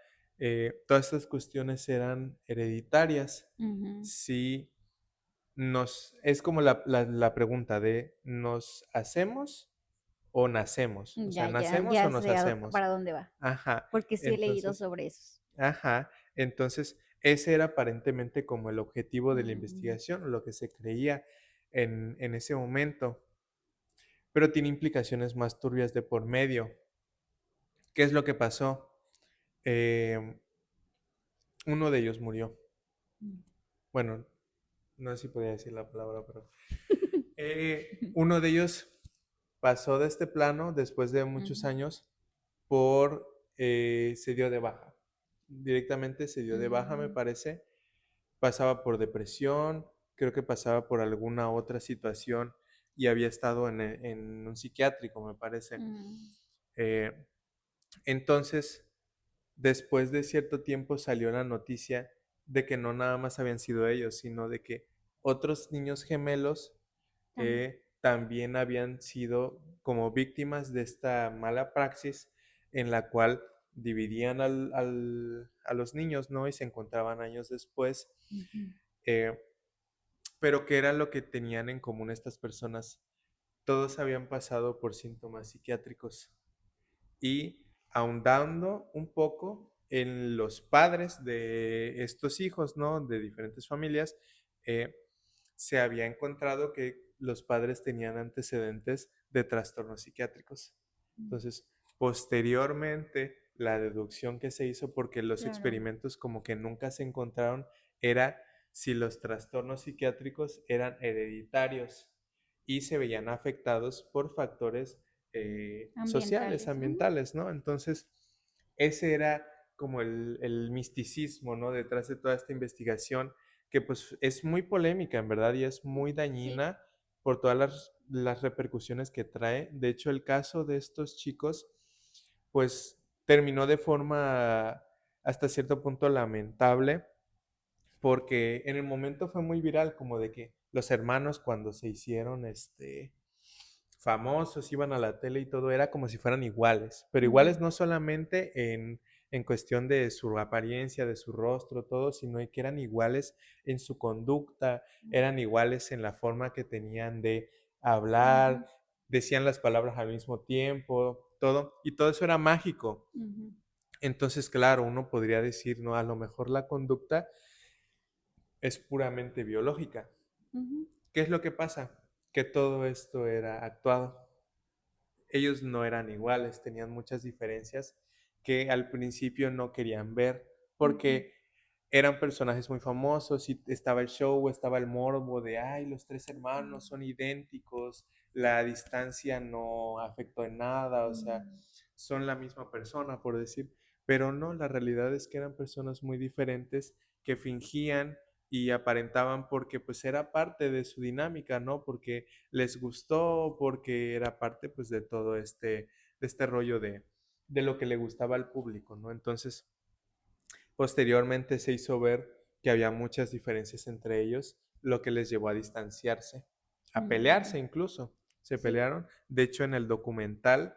todas estas cuestiones eran hereditarias. Ujú. Si es como la pregunta de, ¿nos hacemos o nacemos? O sea, ¿nacemos o Ya nos sé hacemos? para dónde va, Ajá. porque sí he leído Entonces, sobre esos. Ajá, entonces ese era aparentemente como el objetivo de la Mm, investigación, lo que se creía en ese momento, pero tiene implicaciones más turbias de por medio. ¿Qué es lo que pasó? Em, Uno de ellos murió. mm. Bueno, no sé si podía decir la palabra, pero uno de ellos pasó de este plano después de muchos Ujú. años se dio de baja. Directamente se dio de baja, me Mm, parece. Pasaba por depresión, creo que pasaba por alguna otra situación y había estado en un psiquiátrico, me parece. mm, Eh, entonces, después de cierto tiempo salió la noticia de que no nada más habían sido ellos, sino de que otros niños gemelos también. también habían sido como víctimas de esta mala praxis en la cual dividían a los niños, ¿no? Y se encontraban años después. Ujú. Eh, pero ¿qué era lo que tenían en común estas personas? Todos habían pasado por síntomas psiquiátricos y ahondando un poco en los padres de estos hijos, ¿no? De diferentes familias, eh, se había encontrado que los padres tenían antecedentes de trastornos psiquiátricos. Mm, Entonces, posteriormente, la deducción que se hizo, porque los claro, experimentos como que nunca se encontraron, era si los trastornos psiquiátricos eran hereditarios y se veían afectados por factores sociales, ambientales. Ujú. ambientales, ¿no? Entonces, ese era como el misticismo, ¿no? Detrás de toda esta investigación, que pues es muy polémica, en verdad, y es muy Sí, dañina por todas las repercusiones que trae. De hecho, el caso de estos chicos, pues terminó de forma hasta cierto punto lamentable, porque en el momento fue muy viral, como de que los hermanos cuando se hicieron famosos, iban a la tele y todo, era como si fueran iguales, pero ujú, iguales no solamente en cuestión de su apariencia, de su rostro, todo, sino que eran iguales en su conducta, eran iguales en la forma que tenían de hablar, ujú, decían las palabras al mismo tiempo, todo, y todo eso era mágico. ujú, Entonces, claro, uno podría decir, no, a lo mejor la conducta es puramente biológica. ujú, ¿Qué es lo que pasa? Que todo esto era actuado. Ellos no eran iguales, tenían muchas diferencias que al principio no querían ver ujú, porque eran personajes muy famosos y estaba el show, estaba el morbo de, ay, los tres hermanos son idénticos, la distancia no afectó en nada, o sea, mm, son la misma persona, por decir, pero no, la realidad es que eran personas muy diferentes que fingían y aparentaban porque pues era parte de su dinámica, ¿no? Porque les gustó, porque era parte pues de todo de este rollo de lo que le gustaba al público, ¿no? Entonces, posteriormente se hizo ver que había muchas diferencias entre ellos, lo que les llevó a distanciarse, a mm. pelearse incluso. Se Sí. pelearon. De hecho, en el documental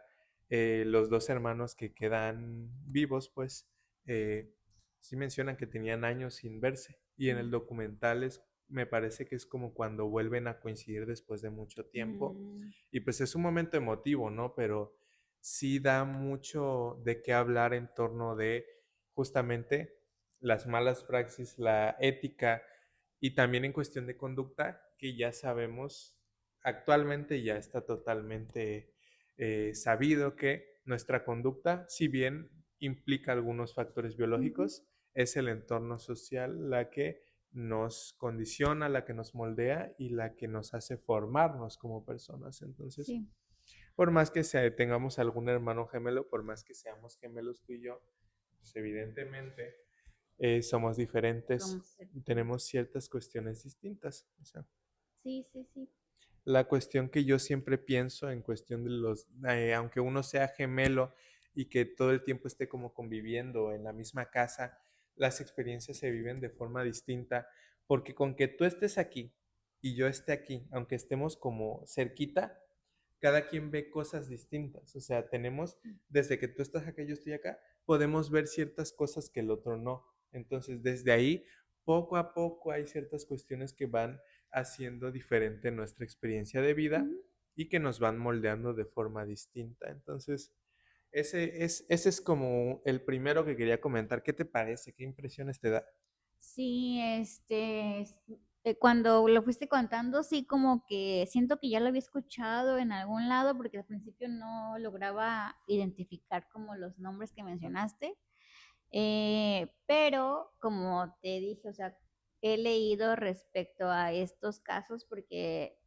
los dos hermanos que quedan vivos, pues sí mencionan que tenían años sin verse. Y en el documental me parece que es como cuando vuelven a coincidir después de mucho tiempo. Mm, Y pues es un momento emotivo, ¿no? Pero sí da mucho de qué hablar en torno de justamente las malas praxis, la ética y también en cuestión de conducta, que ya sabemos, actualmente ya está totalmente sabido que nuestra conducta, si bien implica algunos factores ujú, biológicos, es el entorno social la que nos condiciona, la que nos moldea y la que nos hace formarnos como personas. Entonces, sí, por más que tengamos algún hermano gemelo, por más que seamos gemelos tú y yo, pues evidentemente somos diferentes somos y diferentes. tenemos ciertas cuestiones distintas. O sea, Sí, sí, sí. la cuestión que yo siempre pienso en cuestión de aunque uno sea gemelo y que todo el tiempo esté como conviviendo en la misma casa, las experiencias se viven de forma distinta, porque con que tú estés aquí y yo esté aquí, aunque estemos como cerquita, cada quien ve cosas distintas. O sea, tenemos, desde que tú estás acá y yo estoy acá, podemos ver ciertas cosas que el otro no. Entonces, desde ahí, poco a poco hay ciertas cuestiones que van haciendo diferente nuestra experiencia de vida Ujú. y que nos van moldeando de forma distinta. Entonces, ese es como el primero que quería comentar. ¿Qué te parece? ¿Qué impresiones te da? Sí, cuando lo fuiste contando, sí, como que siento que ya lo había escuchado en algún lado, porque al principio no lograba identificar como los nombres que mencionaste. Pero como te dije, o sea, he leído respecto a estos casos porque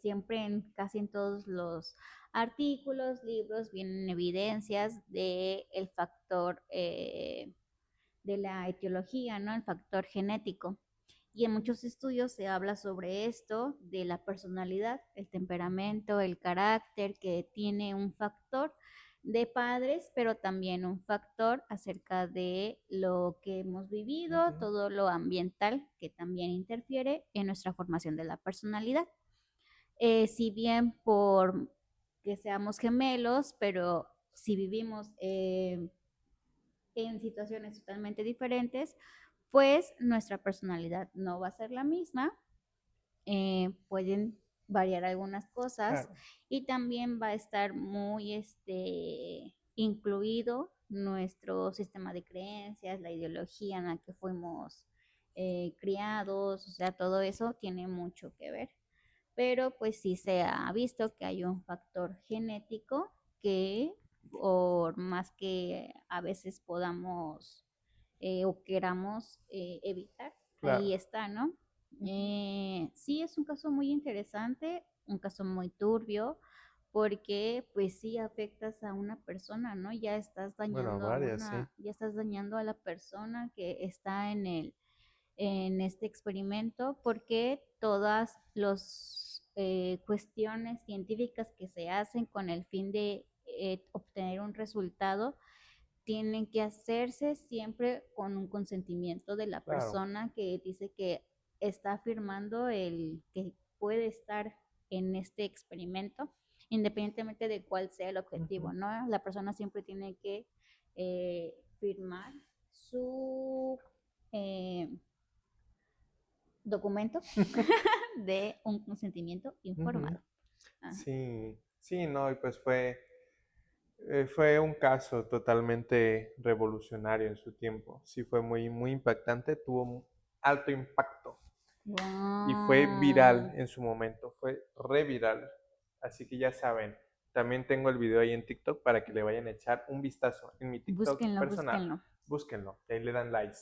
siempre casi en todos los artículos, libros, vienen evidencias de el factor de la etiología, ¿no? El factor genético. Y en muchos estudios se habla sobre esto, de la personalidad, el temperamento, el carácter, que tiene un factor de padres, pero también un factor acerca de lo que hemos vivido, Ujú. todo lo ambiental que también interfiere en nuestra formación de la personalidad. Si bien por que seamos gemelos, pero si vivimos en situaciones totalmente diferentes, pues nuestra personalidad no va a ser la misma. Pueden variar algunas cosas Claro, y también va a estar muy incluido nuestro sistema de creencias, la ideología en la que fuimos criados, o sea, todo eso tiene mucho que ver. Pero pues sí se ha visto que hay un factor genético que por más que a veces podamos o queramos evitar, claro. ahí está, ¿no? Ujú. Sí, es un caso muy interesante, un caso muy turbio, porque pues sí afectas a una persona, ¿no? Ya estás Bueno, dañando a varias, sí. una, ya estás dañando a la persona que está en este experimento, porque todas las cuestiones científicas que se hacen con el fin de obtener un resultado tienen que hacerse siempre con un consentimiento de la Claro. persona que dice que está afirmando el que puede estar en este experimento, independientemente de cuál sea el objetivo, Ujú. ¿no? La persona siempre tiene que firmar su eh, documento de un consentimiento Ujú. informado. Ajá. Sí, sí, no, y pues fue un caso totalmente revolucionario en su tiempo. Sí, fue muy, muy impactante, tuvo un alto impacto y fue viral Wow. en su momento, fue re viral. Así que ya saben, también tengo el video ahí en TikTok para que le vayan a echar un vistazo en mi TikTok Búsquenlo, personal. búsquenlo. Búsquenlo, y ahí le dan likes.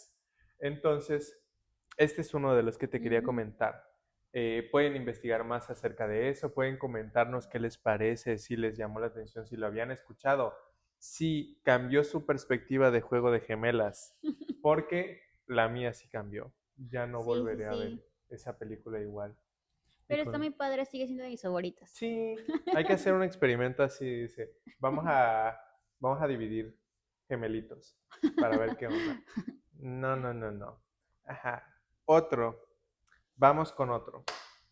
Entonces, este es uno de los que te quería Ujú. comentar. Pueden investigar más acerca de eso, pueden comentarnos qué les parece, si les llamó la atención, si lo habían escuchado, si cambió su perspectiva de Juego de Gemelas, porque la mía sí cambió. Ya no Sí, sí, volveré a ver sí. esa película igual. Y Pero está con... muy padre, sigue siendo de mis favoritas. Sí, hay que hacer un experimento así, dice, vamos a dividir gemelitos para ver qué onda. No, no, no, no. Ajá. Otro. Vamos con otro.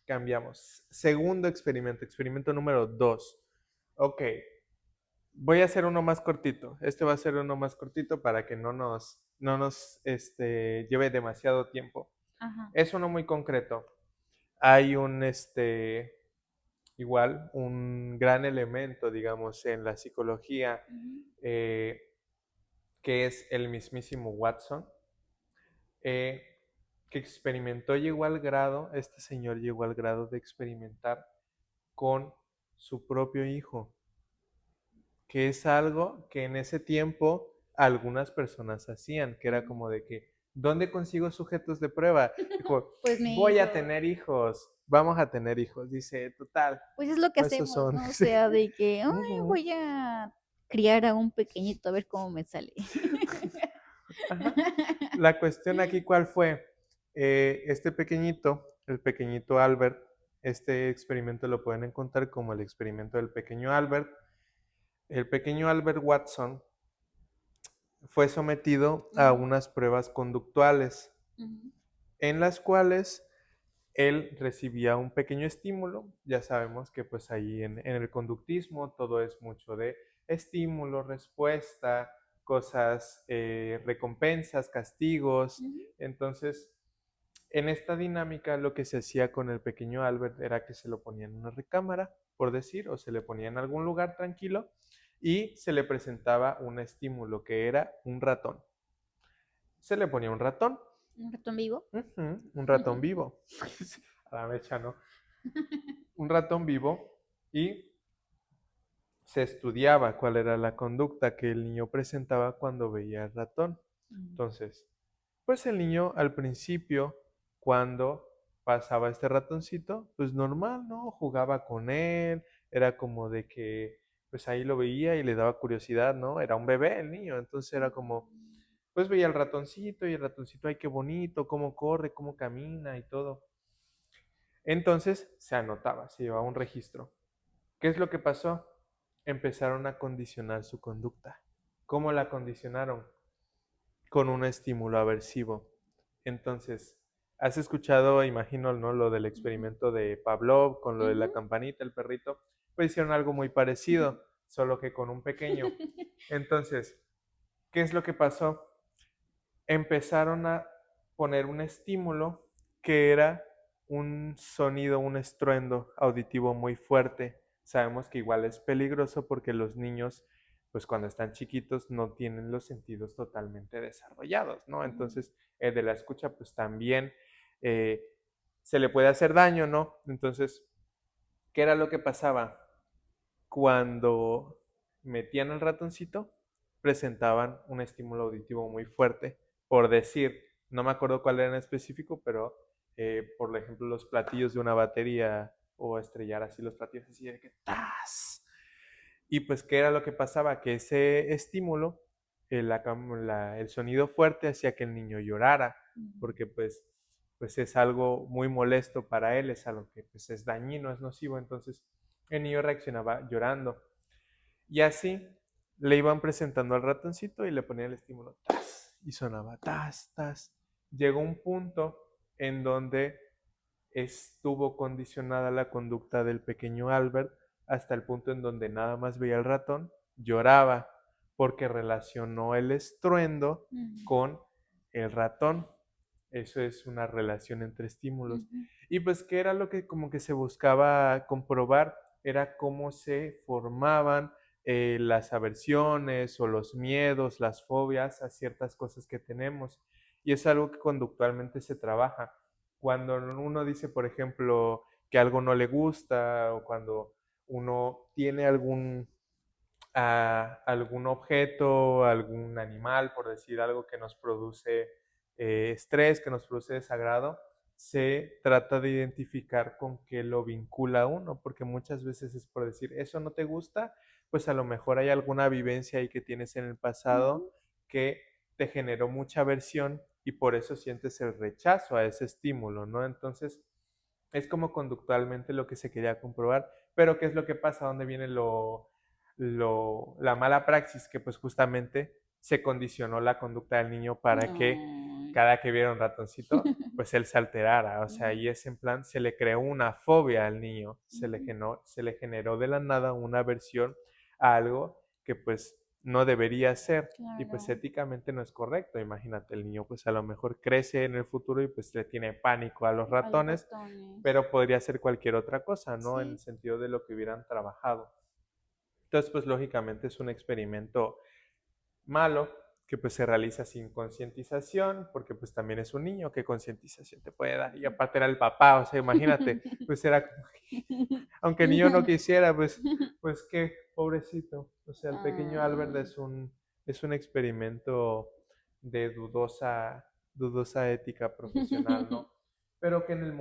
Cambiamos. Segundo experimento, experimento número 2. Ok, Voy a hacer uno más cortito. Este va a ser uno más cortito para que no nos lleve demasiado tiempo. Ajá. Es uno muy concreto. Hay igual, un gran elemento, digamos, en la psicología, Ujú. eh, que es el mismísimo Watson, eh, que este señor llegó al grado de experimentar con su propio hijo, que es algo que en ese tiempo algunas personas hacían, que era Ujú. como de que, ¿dónde consigo sujetos de prueba? Dijo, Pues mi voy a hijo. tener hijos, vamos a tener hijos. Dice, total, Pues es lo que pues esos hacemos, son. ¿no? O Sí. sea, de que: "Ay, Ujú. voy a criar a un pequeñito a ver cómo me sale". Ajá. La cuestión aquí, ¿cuál fue? Este pequeñito, el pequeñito Albert, este experimento lo pueden encontrar como el experimento del pequeño Albert. El pequeño Albert Watson fue sometido a Ujú, unas pruebas conductuales ujú, en las cuales él recibía un pequeño estímulo. Ya sabemos que pues ahí en el conductismo todo es mucho de estímulo, respuesta, cosas, recompensas, castigos. ujú. Entonces, en esta dinámica lo que se hacía con el pequeño Albert era que se lo ponía en una recámara, por decir, o se le ponía en algún lugar tranquilo y se le presentaba un estímulo que era un ratón. Se le ponía un ratón. ¿Un ratón vivo? Ujú, un ratón vivo. A la mecha, ¿no? Un ratón vivo y se estudiaba cuál era la conducta que el niño presentaba cuando veía al ratón. Mm, Entonces, pues el niño al principio, cuando pasaba este ratoncito, pues normal, ¿no? Jugaba con él, era como de que, pues ahí lo veía y le daba curiosidad, ¿no? Era un bebé el niño, entonces era como, pues veía el ratoncito y el ratoncito, ay, qué bonito, cómo corre, cómo camina y todo. Entonces se anotaba, se llevaba un registro. ¿Qué es lo que pasó? Empezaron a condicionar su conducta. ¿Cómo la condicionaron? Con un estímulo aversivo. Entonces, ¿has escuchado, imagino, ¿no? Lo del ujú, experimento de Pavlov con lo de la ujú. campanita, el perrito? Pues hicieron algo muy parecido, solo que con un pequeño. Entonces, ¿qué es lo que pasó? Empezaron a poner un estímulo que era un sonido, un estruendo auditivo muy fuerte. Sabemos que igual es peligroso porque los niños, pues cuando están chiquitos, no tienen los sentidos totalmente desarrollados, ¿no? Ujú, Entonces, el de la escucha, pues también eh, se le puede hacer daño, ¿no? Entonces, ¿qué era lo que pasaba? Cuando metían el ratoncito, presentaban un estímulo auditivo muy fuerte. Por decir, no me acuerdo cuál era en específico, pero por ejemplo los platillos de una batería o estrellar así los platillos así de que ¡tas! Y pues, ¿qué era lo que pasaba? Que ese estímulo, el sonido fuerte hacía que el niño llorara, ujú. porque pues es algo muy molesto para él, es algo que pues es dañino, es nocivo, entonces el niño reaccionaba llorando. Y así le iban presentando al ratoncito y le ponían el estímulo, ¡tas! Y sonaba, ¡tas, tas! Llegó un punto en donde estuvo condicionada la conducta del pequeño Albert hasta el punto en donde nada más veía al ratón, lloraba, porque relacionó el estruendo Ujú, con el ratón. Eso es una relación entre estímulos. ujú, Y pues, ¿qué era lo que como que se buscaba comprobar? Era cómo se formaban las aversiones o los miedos, las fobias a ciertas cosas que tenemos. Y es algo que conductualmente se trabaja. Cuando uno dice, por ejemplo, que algo no le gusta o cuando uno tiene algún objeto, algún animal, por decir algo que nos produce estrés, que nos produce desagrado, se trata de identificar con qué lo vincula uno, porque muchas veces es por decir, eso no te gusta, pues a lo mejor hay alguna vivencia ahí que tienes en el pasado ujú. que te generó mucha aversión y por eso sientes el rechazo a ese estímulo, ¿no? Entonces, es como conductualmente lo que se quería comprobar, pero ¿qué es lo que pasa? ¿Dónde viene la mala praxis? Que pues justamente se condicionó la conducta del niño para que Ay. cada que viera un ratoncito, pues él se alterara, o sea, Ujú, y es en plan, se le creó una fobia al niño, ujú, se le generó de la nada una aversión a algo que pues no debería ser y pues Claro. éticamente no es correcto. Imagínate, el niño pues a lo mejor crece en el futuro y pues le tiene pánico a los A los ratones, ratones. pero podría ser cualquier otra cosa, ¿no? En el Sí. sentido de lo que hubieran trabajado. Entonces, pues lógicamente es un experimento malo que pues se realiza sin concientización, porque pues también es un niño, ¿qué concientización te puede dar? Y aparte era el papá, o sea, imagínate, pues era como que, aunque el niño no quisiera, pues qué, pobrecito. O sea, el pequeño Albert Ah, es un experimento de dudosa ética profesional, ¿no? Pero que en el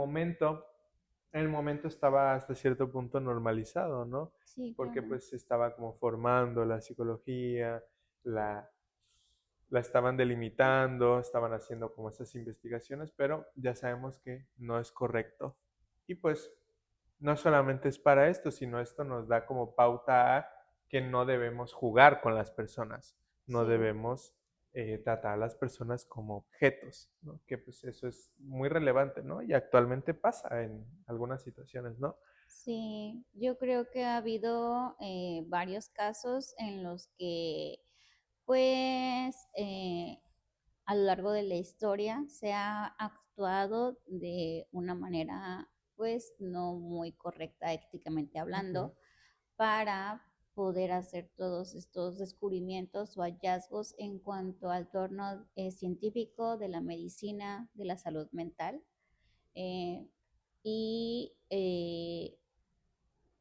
momento estaba hasta cierto punto normalizado, ¿no? sí, Porque claro. pues se estaba como formando la psicología, la, la estaban delimitando, estaban haciendo como esas investigaciones, pero ya sabemos que no es correcto. Y pues no solamente es para esto, sino esto nos da como pauta a que no debemos jugar con las personas, no Sí, debemos tratar a las personas como objetos, ¿no? Que pues eso es muy relevante, ¿no? Y actualmente pasa en algunas situaciones, ¿no? sí. Yo creo que ha habido varios casos en los que, pues, a lo largo de la historia se ha actuado de una manera, pues, no muy correcta éticamente Ujú, hablando, para poder hacer todos estos descubrimientos o hallazgos en cuanto al torno científico de la medicina, de la salud mental. eh, y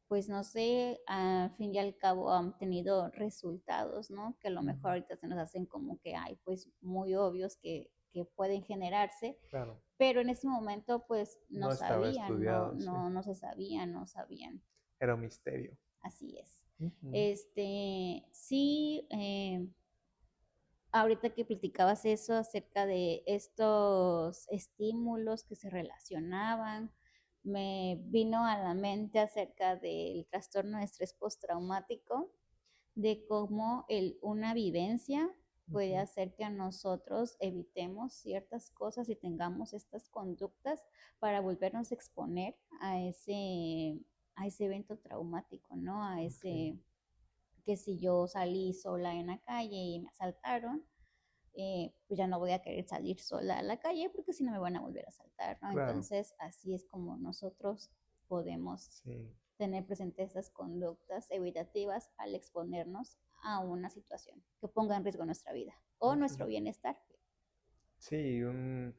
pues no sé, al fin y al cabo han tenido resultados, ¿no? Que a lo mejor ujú, ahorita se nos hacen como que hay, pues muy obvios que pueden generarse, claro, pero en ese momento pues no no estaba sabían, estudiado, sí. no se sabían, no sabían. Era un misterio. Así es. Ujú, Sí, ahorita que platicabas eso acerca de estos estímulos que se relacionaban, me vino a la mente acerca del trastorno de estrés postraumático, de cómo una vivencia puede ujú, hacer que a nosotros evitemos ciertas cosas y tengamos estas conductas para volvernos a exponer a ese evento traumático, ¿no? A ok, ese que si yo salí sola en la calle y me asaltaron, pues ya no voy a querer salir sola a la calle porque si no me van a volver a asaltar, ¿no? claro, Entonces, así es como nosotros podemos sí. tener presentes estas conductas evitativas al exponernos a una situación que ponga en riesgo nuestra vida o nuestro Ujú. bienestar. Sí, un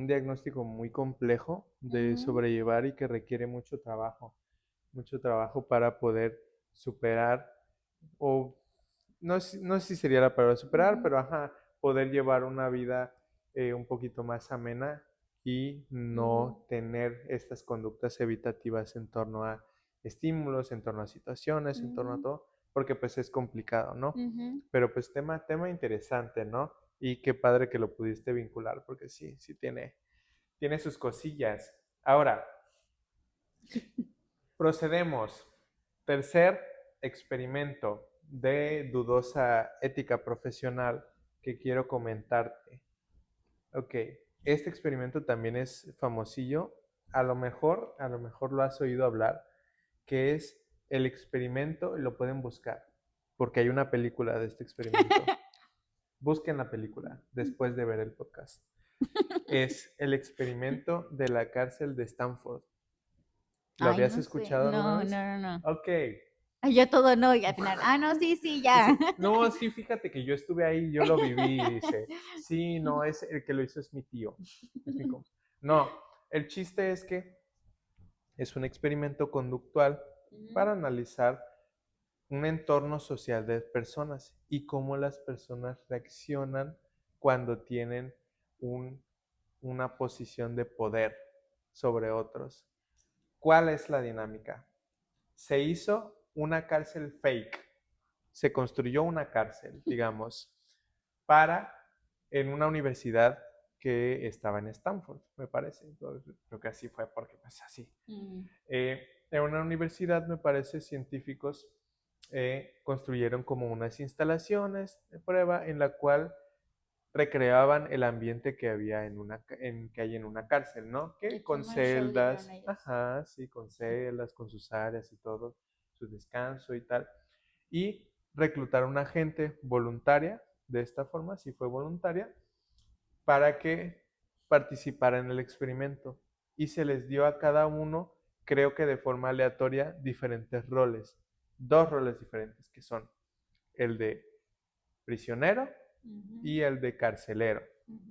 diagnóstico muy complejo de Ujú, sobrellevar y que requiere mucho trabajo para poder superar, o no sé si sería la palabra superar, ujú, pero ajá, poder llevar una vida un poquito más amena y ujú, no tener estas conductas evitativas en torno a estímulos, en torno a situaciones, en torno a ujú, todo, porque pues es complicado, ¿no? ujú. Pero pues tema interesante, ¿no? Y qué padre que lo pudiste vincular, porque sí, sí tiene sus cosillas. Ahora, procedemos. Tercer experimento de dudosa ética profesional que quiero comentarte. Ok, este experimento también es famosillo. A lo mejor lo has oído hablar, que es el experimento, y lo pueden buscar, porque hay una película de este experimento. Busquen la película después de ver el podcast. Es el experimento de la cárcel de Stanford. ¿Lo Ay, habías no sé. escuchado alguna No, no, vez? no, no. Ok. Ay, yo todo no, y al final, no, sí, sí, ya. Dice, no, sí, fíjate que yo estuve ahí, yo lo viví, dice, sí, no, es el que lo hizo es mi tío, es mi compa. No, el chiste es que es un experimento conductual Ujú, para analizar un entorno social de personas y cómo las personas reaccionan cuando tienen un, una posición de poder sobre otros. ¿Cuál es la dinámica? Se hizo una cárcel fake, se construyó una cárcel, digamos, para en una universidad que estaba en Stanford, me parece. Creo que así fue porque pues así. mm, En una universidad, me parece, científicos construyeron como unas instalaciones de prueba en la cual recreaban el ambiente que había que hay en una cárcel, ¿no? The Que con Truman Show dijeron celdas, ellos. ajá, sí, con celdas, con sus áreas y todo, su descanso y tal. Y reclutar a una agente voluntaria, de esta forma, si fue voluntaria, para que participara en el experimento. Y se les dio a cada uno, creo que de forma aleatoria, diferentes roles. Dos roles diferentes, que son el de prisionero y el de carcelero,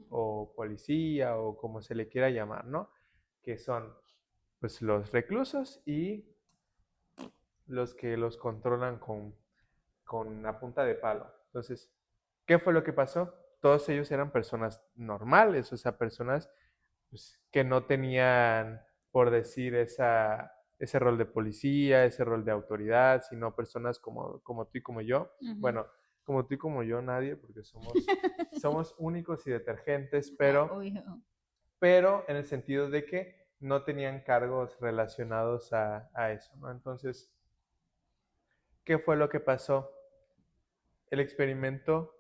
o policía, o como se le quiera llamar, ¿no? Que son pues los reclusos y los que los controlan con la punta de palo. Entonces, ¿qué fue lo que pasó? Todos ellos eran personas normales, o sea, personas pues, que no tenían, por decir, ese rol de policía, ese rol de autoridad, sino personas como tú y como yo. Bueno, como tú y como yo, nadie, porque somos únicos y detergentes, pero en el sentido de que no tenían cargos relacionados a eso, ¿no? Entonces, ¿qué fue lo que pasó? El experimento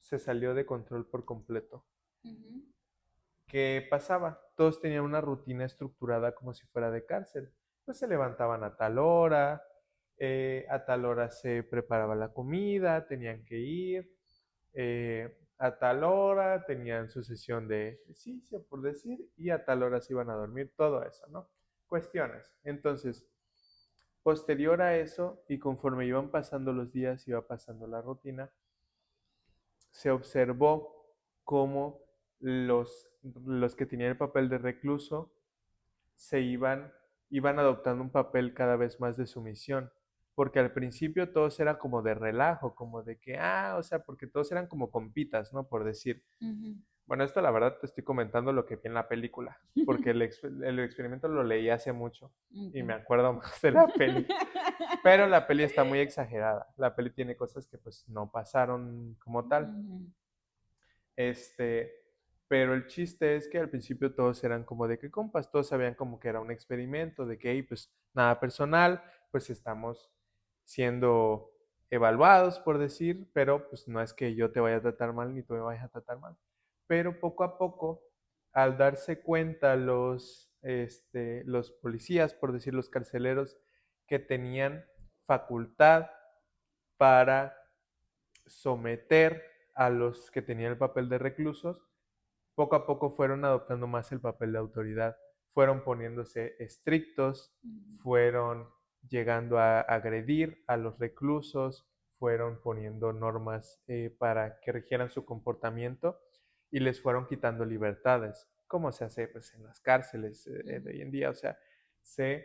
se salió de control por completo. ¿Qué pasaba? Todos tenían una rutina estructurada como si fuera de cárcel. Pues se levantaban a tal hora se preparaba la comida, tenían que ir, a tal hora tenían su sesión de ejercicio, por decir, y a tal hora se iban a dormir, todo eso, ¿no? Cuestiones. Entonces, posterior a eso, y conforme iban pasando los días, iba pasando la rutina, se observó cómo los que tenían el papel de recluso se iban adoptando un papel cada vez más de sumisión, porque al principio todos era como de relajo, como de que, o sea, porque todos eran como compitas, ¿no? Por decir. Bueno, esto la verdad te estoy comentando lo que vi en la película, porque el experimento lo leí hace mucho y me acuerdo más de la peli. Pero la peli está muy exagerada. La peli tiene cosas que pues no pasaron como tal. Este, pero el chiste es que al principio todos eran como de que compas, todos sabían como que era un experimento, de que hey, pues nada personal, pues estamos siendo evaluados por decir, pero pues no es que yo te vaya a tratar mal ni tú me vayas a tratar mal. Pero poco a poco, al darse cuenta los policías, por decir los carceleros, que tenían facultad para someter a los que tenían el papel de reclusos, poco a poco fueron adoptando más el papel de autoridad, fueron poniéndose estrictos, fueron llegando a agredir a los reclusos, fueron poniendo normas para que regieran su comportamiento y les fueron quitando libertades, como se hace pues, en las cárceles de hoy en día. O sea, se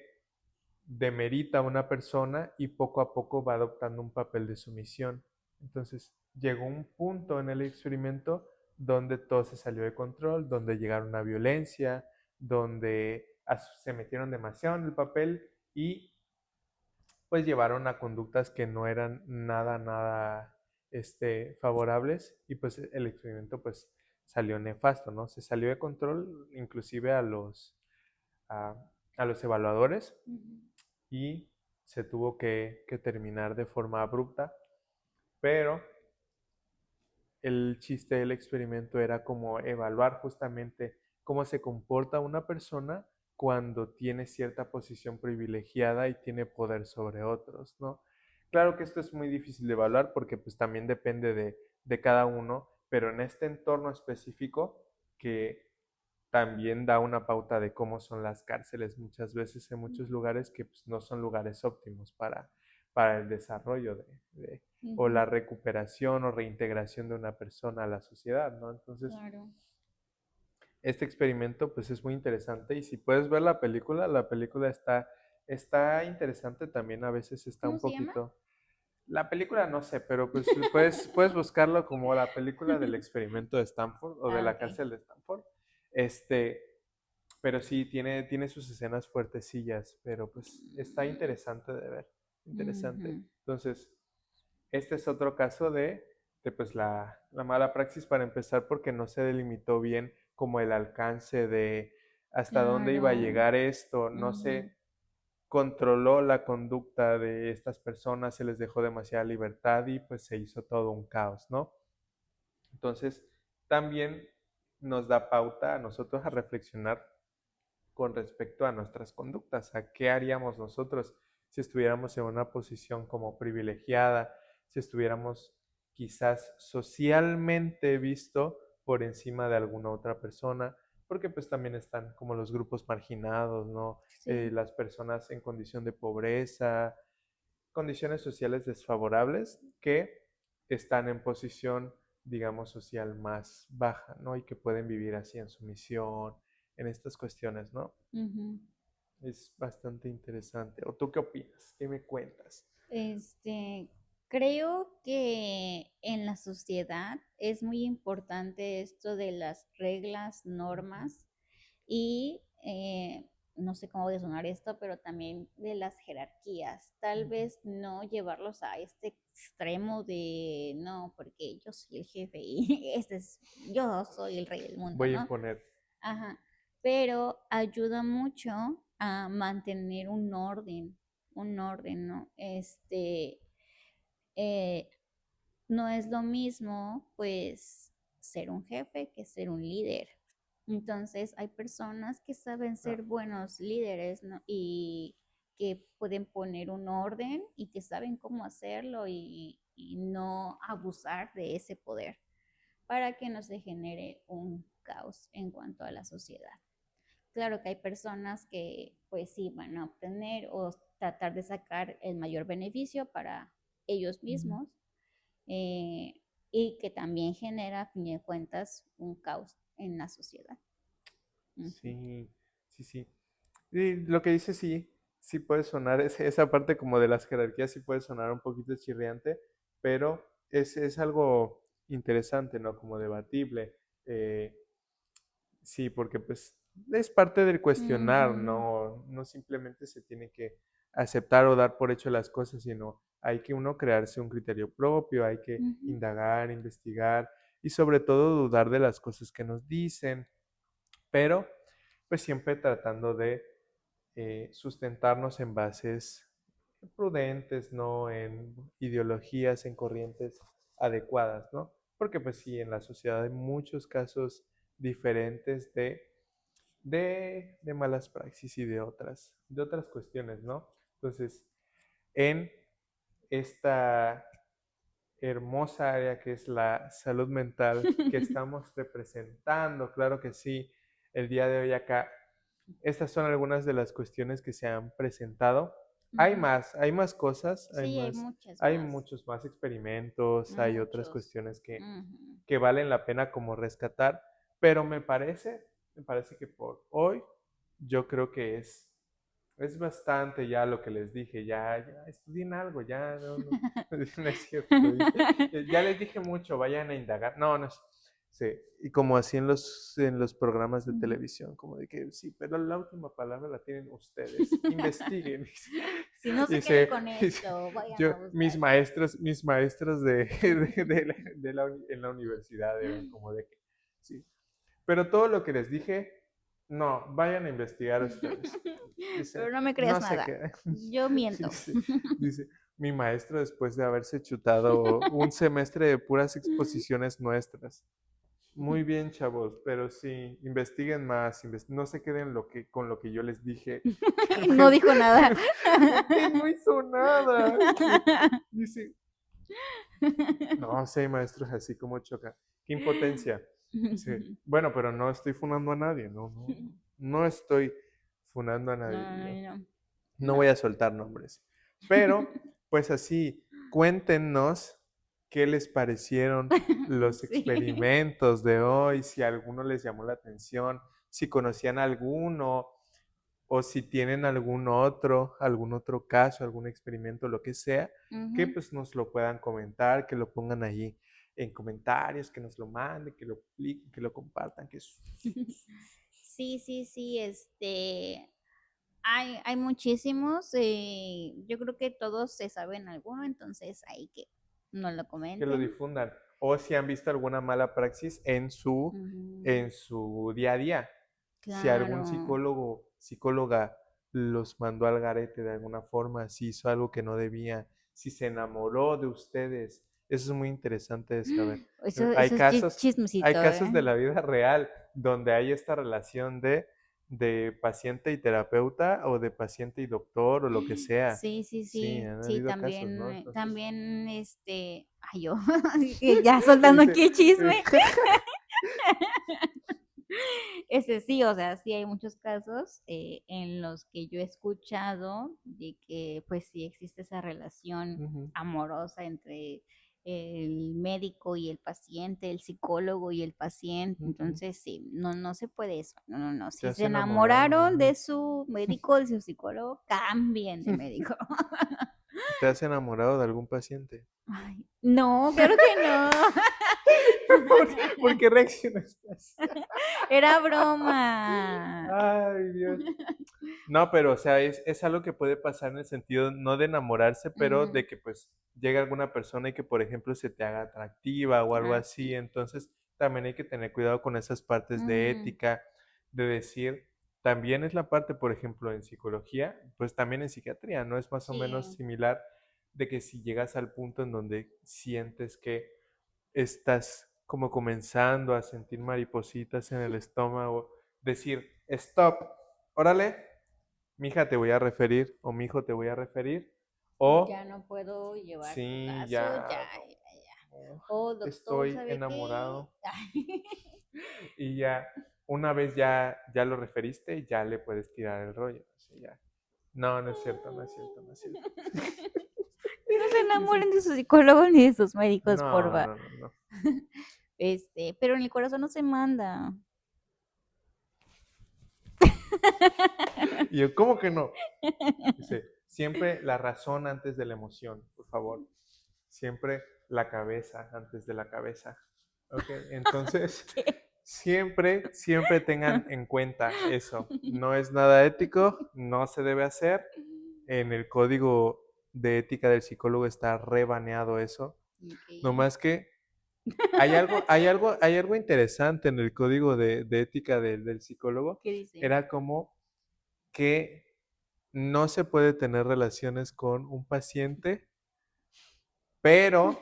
demerita a una persona y poco a poco va adoptando un papel de sumisión. Entonces llegó un punto en el experimento donde todo se salió de control, donde llegaron a violencia, donde se metieron demasiado en el papel y pues llevaron a conductas que no eran nada favorables y pues el experimento pues salió nefasto, ¿no? Se salió de control inclusive a, a los evaluadores y se tuvo que terminar de forma abrupta, pero el chiste del experimento era como evaluar justamente cómo se comporta una persona cuando tiene cierta posición privilegiada y tiene poder sobre otros, ¿no? Claro que esto es muy difícil de evaluar porque pues también depende de cada uno, pero en este entorno específico que también da una pauta de cómo son las cárceles muchas veces en muchos lugares que pues, no son lugares óptimos para el desarrollo o la recuperación o reintegración de una persona a la sociedad, ¿no? Entonces, este experimento pues es muy interesante y si puedes ver la película está interesante también, a veces está un poquito... La película no sé, pero pues puedes buscarlo como la película del experimento de Stanford o de la cárcel de Stanford. Este, pero sí, tiene sus escenas fuertecillas, pero pues está interesante de ver, interesante. Entonces, este es otro caso de pues la mala praxis para empezar porque no se delimitó bien como el alcance de hasta dónde iba a llegar esto, no se controló la conducta de estas personas, se les dejó demasiada libertad y pues se hizo todo un caos, ¿no? Entonces, también nos da pauta a nosotros a reflexionar con respecto a nuestras conductas, a qué haríamos nosotros si estuviéramos en una posición como privilegiada, si estuviéramos quizás socialmente visto por encima de alguna otra persona, porque pues también están como los grupos marginados, ¿no? Sí. Las personas en condición de pobreza, condiciones sociales desfavorables que están en posición, digamos, social más baja, ¿no? Y que pueden vivir así en sumisión, en estas cuestiones, ¿no? Ujú. Es bastante interesante. ¿O tú qué opinas? ¿Qué me cuentas? Este, creo que en la sociedad es muy importante esto de las reglas, Ujú, normas y no sé cómo de sonar esto, pero también de las jerarquías. Tal ujú. vez no llevarlos a este extremo de no, porque yo soy el jefe y yo soy el rey del mundo, Voy a ¿no? imponer. Ajá. Pero ayuda mucho a mantener un orden, ¿no? Eh, no es lo mismo, pues, ser un jefe que ser un líder. Entonces, hay personas que saben Ah, ser buenos líderes, ¿no? Y que pueden poner un orden y que saben cómo hacerlo y no abusar de ese poder para que no se genere un caos en cuanto a la sociedad. Claro que hay personas que pues sí van a obtener o tratar de sacar el mayor beneficio para ellos ujú. mismos, eh, y que también genera, a fin de cuentas, un caos en la sociedad. Ujú. Sí, sí, sí. Y lo que dice sí, sí puede sonar, esa parte como de las jerarquías sí puede sonar un poquito chirriante, pero es algo interesante, ¿no? Como debatible. Eh, sí, porque pues es parte del cuestionar, Ujú, ¿no? No simplemente se tiene que aceptar o dar por hecho las cosas, sino hay que uno crearse un criterio propio, hay que ujú, indagar, investigar y sobre todo dudar de las cosas que nos dicen, pero pues siempre tratando de sustentarnos en bases prudentes, ¿no? En ideologías, en corrientes adecuadas, ¿no? Porque pues sí, en la sociedad hay muchos casos diferentes de malas praxis y de otras cuestiones, ¿no? Entonces, en esta hermosa área que es la salud mental que estamos representando, claro que sí, el día de hoy acá. Estas son algunas de las cuestiones que se han presentado. ujú. Hay más cosas, Sí, hay muchas hay más, muchos más experimentos, hay otras muchos. cuestiones Ujú. que valen la pena como rescatar, pero me parece que por hoy yo creo que es bastante ya lo que les dije, ya estudien algo, ya no es cierto, ya les dije mucho, vayan a indagar, no es, sí, y como así en los programas de Ujú. televisión, como de que sí, pero la última palabra la tienen ustedes, investiguen, Si no se queden dice, con esto, vayan yo, a buscar. mis maestros en la universidad eran como de que, sí, pero todo lo que les dije, no, vayan a investigar ustedes. Dice, Pero no me creas no sé nada. qué. Yo miento. Dice, mi maestro después de haberse chutado un semestre de puras exposiciones nuestras. Muy bien, chavos, pero sí, investiguen más, no se queden con lo que yo les dije. No dijo nada. Que no hizo nada. Dice, no, sí, hay maestros así como choca. Qué impotencia. Sí. Bueno, pero no estoy funando a nadie, no estoy funando a No, nadie. no, no. No voy a soltar nombres. Pero, pues así, cuéntenos qué les parecieron los Sí. experimentos de hoy, si alguno les llamó la atención, si conocían alguno o si tienen algún otro caso, algún experimento, lo que sea, que Ujú. pues nos lo puedan comentar, que lo pongan allí en comentarios, que nos lo manden, que lo publiquen, que lo compartan, Sí, sí, sí, hay muchísimos, yo creo que todos se saben alguno, entonces hay que no lo que lo comenten. difundan. O si han visto alguna mala praxis Ujú. en su día a día. Si algún Claro. psicóloga los mandó al garete de alguna forma, si hizo algo que no debía, si se enamoró de ustedes. Eso es muy interesante de saber. Eso, Hay eso es casos, hay chismecito, casos ¿eh? de la vida real donde hay esta relación de de paciente y terapeuta o de paciente y doctor o lo que sea. Sí, sí, Sí, sí, han sí, habido casos, ¿no? también, Entonces, también, ay, yo, que ya soltando dice, aquí el chisme. Sí, o sea, sí hay muchos casos en los que yo he escuchado de que pues sí existe esa relación ujú, amorosa entre el médico y el paciente, el psicólogo y el paciente. ujú. Entonces, sí, no, no se puede eso. No, no, no. Te Si has se enamorado, enamoraron ajá. de su médico, de su psicólogo, cambien de médico. ¿Te has enamorado de algún paciente? Ay, no, claro que no. ¿Por qué reaccionaste así? Era broma. Ay, Dios. No, pero, o sea, es algo que puede pasar en el sentido no de enamorarse, pero Ujú. de que pues llega alguna persona y que, por ejemplo, se te haga atractiva o algo Ah, así. sí. Entonces, también hay que tener cuidado con esas partes de Mm, ética, de decir, también es la parte, por ejemplo, en psicología, pues también en psiquiatría, ¿no? Es más o menos sí. similar de que si llegas al punto en donde sientes que estás como comenzando a sentir maripositas en el estómago, decir, stop, órale, mija te voy a referir o mijo te voy a referir Ya o no puedo llevar tu sí, caso, ya, ya ya, no, ya. no, Oh, doctor, estoy ¿sabe qué? enamorado y ya una vez ya lo referiste, ya le puedes tirar el rollo. Así ya. No, no es cierto, no es cierto, no es cierto. Que no se Dice, enamoren de sus psicólogos ni de sus médicos, no, porfa. no, no, no. Pero en el corazón no se manda. Y yo, ¿cómo que no? Dice, siempre la razón antes de la emoción, por favor. Siempre la cabeza antes de la cabeza. ¿Ok? Entonces, ¿Qué? siempre tengan en cuenta eso. No es nada ético, no se debe hacer. En el código de ética del psicólogo está rebaneado eso. Ok. No más que hay algo interesante en el código de ética del psicólogo. ¿Qué dice? Era como que no se puede tener relaciones con un paciente, pero,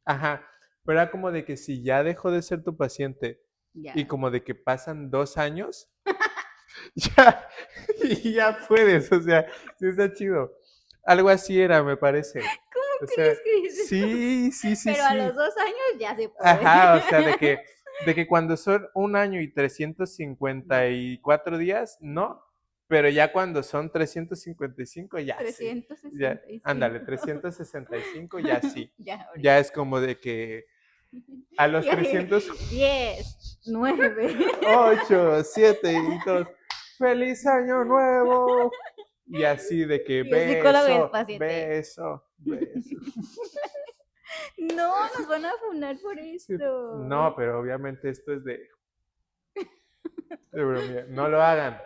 ajá, pero era como de que si ya dejó de ser tu paciente y Ya. como de que pasan 2 años, ya, y ya puedes, o sea, sí está chido. Algo así era, me parece. ¿Cómo O sea, crees que dice? sí, sí, sí, Pero a los sí. 2 años ya se puede. Ajá, o sea, de que cuando son 1 año y trescientos cincuenta No. y cuatro días, no, pero ya cuando son 355 ya sí. Ya, ándale, 365. 365 ya sí. Ya, Ya ahorita. es como de que a los Y así, 300, 10, 9. 8, 7 y todos, ¡feliz año nuevo! Y así de que Y el psicólogo y el beso, paciente. beso, beso. No, nos van a funar por Sí, no, esto. pero obviamente esto es de bromea. No lo hagan,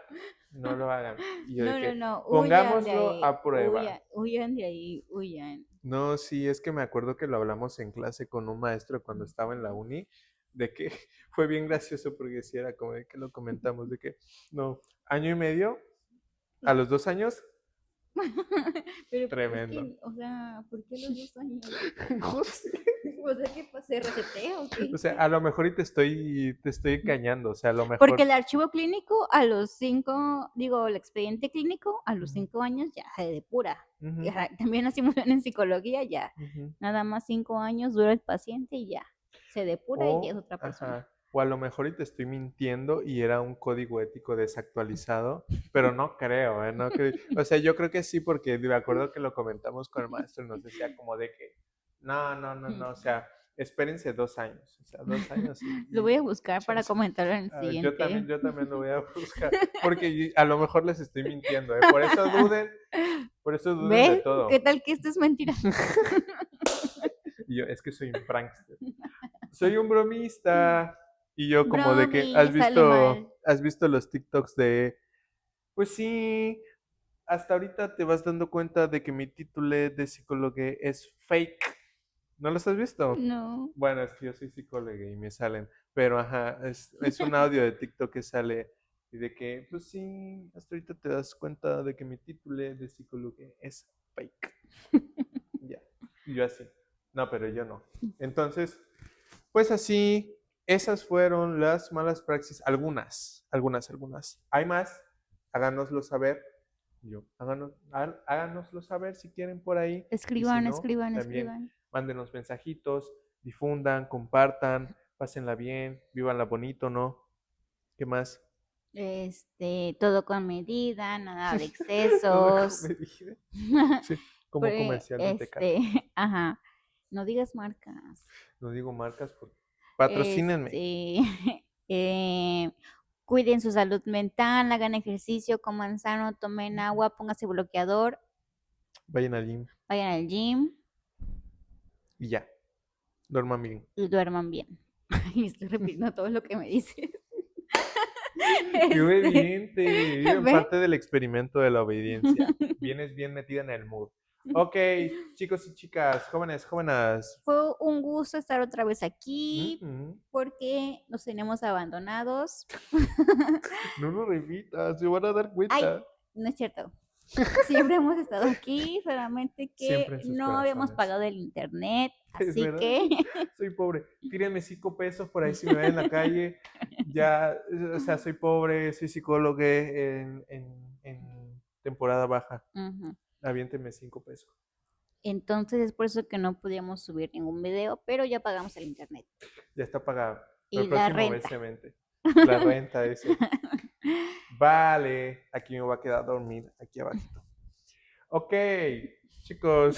no lo hagan. Y yo de No, no, que no, huyan de pongámoslo ahí, a prueba. huyan, huyan de ahí, huyan. No, sí, es que me acuerdo que lo hablamos en clase con un maestro cuando estaba en la uni, de que fue bien gracioso porque sí era como de que lo comentamos, de que no, año y medio, a los 2 años, Pero es tremendo. que, o sea, ¿por qué los 2 años? No sé. O sea, ¿qué pasé? ¿Reseté o O qué? sea, a lo mejor y te estoy engañando, o sea, a lo Porque mejor. el archivo clínico a los 5, digo, el expediente clínico a los Ujú, 5 años ya se depura. Y ujú, también así funciona en psicología ya. ujú. Nada más 5 años dura el paciente y ya. Se depura y ya es O, otra persona. ajá, o a lo mejor y te estoy mintiendo y era un código ético desactualizado, pero no creo, ¿eh? No creo. O sea, yo creo que sí, porque me acuerdo que lo comentamos con el maestro y nos decía como de que, no, no, no, no, o sea, espérense 2 años, o sea, 2 años Lo voy a buscar para chance. comentarlo en el Yo siguiente. también lo voy a buscar, porque a lo mejor les estoy mintiendo, ¿eh? Por eso duden de ¿Ves? ¿Qué todo. tal que esto es mentira? Y yo, es que soy un prankster. Soy un bromista. Y yo como de que, Bromi, sale mal. has visto los TikToks de, pues sí, hasta ahorita te vas dando cuenta de que mi título de psicólogo es fake. ¿No los has visto? No. Bueno, es que yo soy psicólogo y me salen, pero ajá, es un audio de TikTok que sale y de que, pues sí, hasta ahorita te das cuenta de que mi título de psicólogo es fake. Ya, y yo así. No, pero yo no. Entonces, pues así, esas fueron las malas praxis, algunas. Hay más, háganoslo saber. Háganoslo saber si quieren por ahí. Y si Escriban, no, escriban, también escriban. mándenos mensajitos, difundan, compartan, pásenla bien, vívanla bonito, ¿no? ¿Qué más? Todo con medida, nada de Todo con excesos. medida. Sí, como comercial de Tecate. Ajá, no digas marcas. No digo marcas porque patrocínenme. Este, eh, Cuiden su salud mental, hagan ejercicio, coman sano, tomen agua, pónganse bloqueador, Vayan al gym vayan al gym y ya. Duerman bien. y duerman bien. Y estoy repitiendo todo lo que me dices. ¡Qué Este, obediente! ¿Ve? Parte del experimento de la obediencia. Vienes bien metida en el mood. Ok, chicos y chicas, jóvenes. Fue un gusto estar otra vez aquí Ujú. porque nos tenemos abandonados. No lo repitas, se van a dar Ay, cuenta. no es cierto. Siempre hemos estado aquí, solamente que Siempre en sus no habíamos corazones. pagado el internet, Es así verdad, que soy pobre. Tírenme 5 pesos por ahí si me ven en la calle. Ya, o sea, soy pobre, soy psicólogo en temporada baja. ujú. Aviéntenme 5 pesos. Entonces es por eso que no podíamos subir ningún video, pero ya pagamos el internet Ya está pagado. El y la próximo mes renta. se vente. La renta ese. Vale, aquí me voy a quedar a dormir, aquí abajito. Ok, chicos,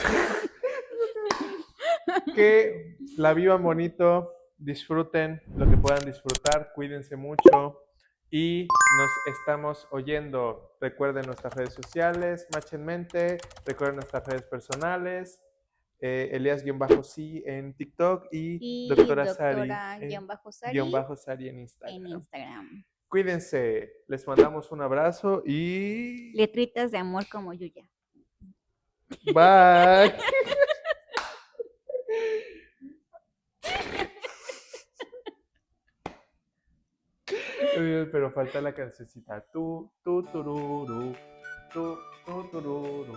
que la vivan bonito, disfruten lo que puedan disfrutar, cuídense mucho y nos estamos oyendo. Recuerden nuestras redes sociales, Match en Mente, recuerden nuestras redes personales, Elias-sí en TikTok y Y Doctora Sari doctora-sari Sari en en Instagram. Instagram. Cuídense, les mandamos un abrazo y Letritas de amor como Yuya. bye. Pero falta la cancioncita. Tururú, tururú.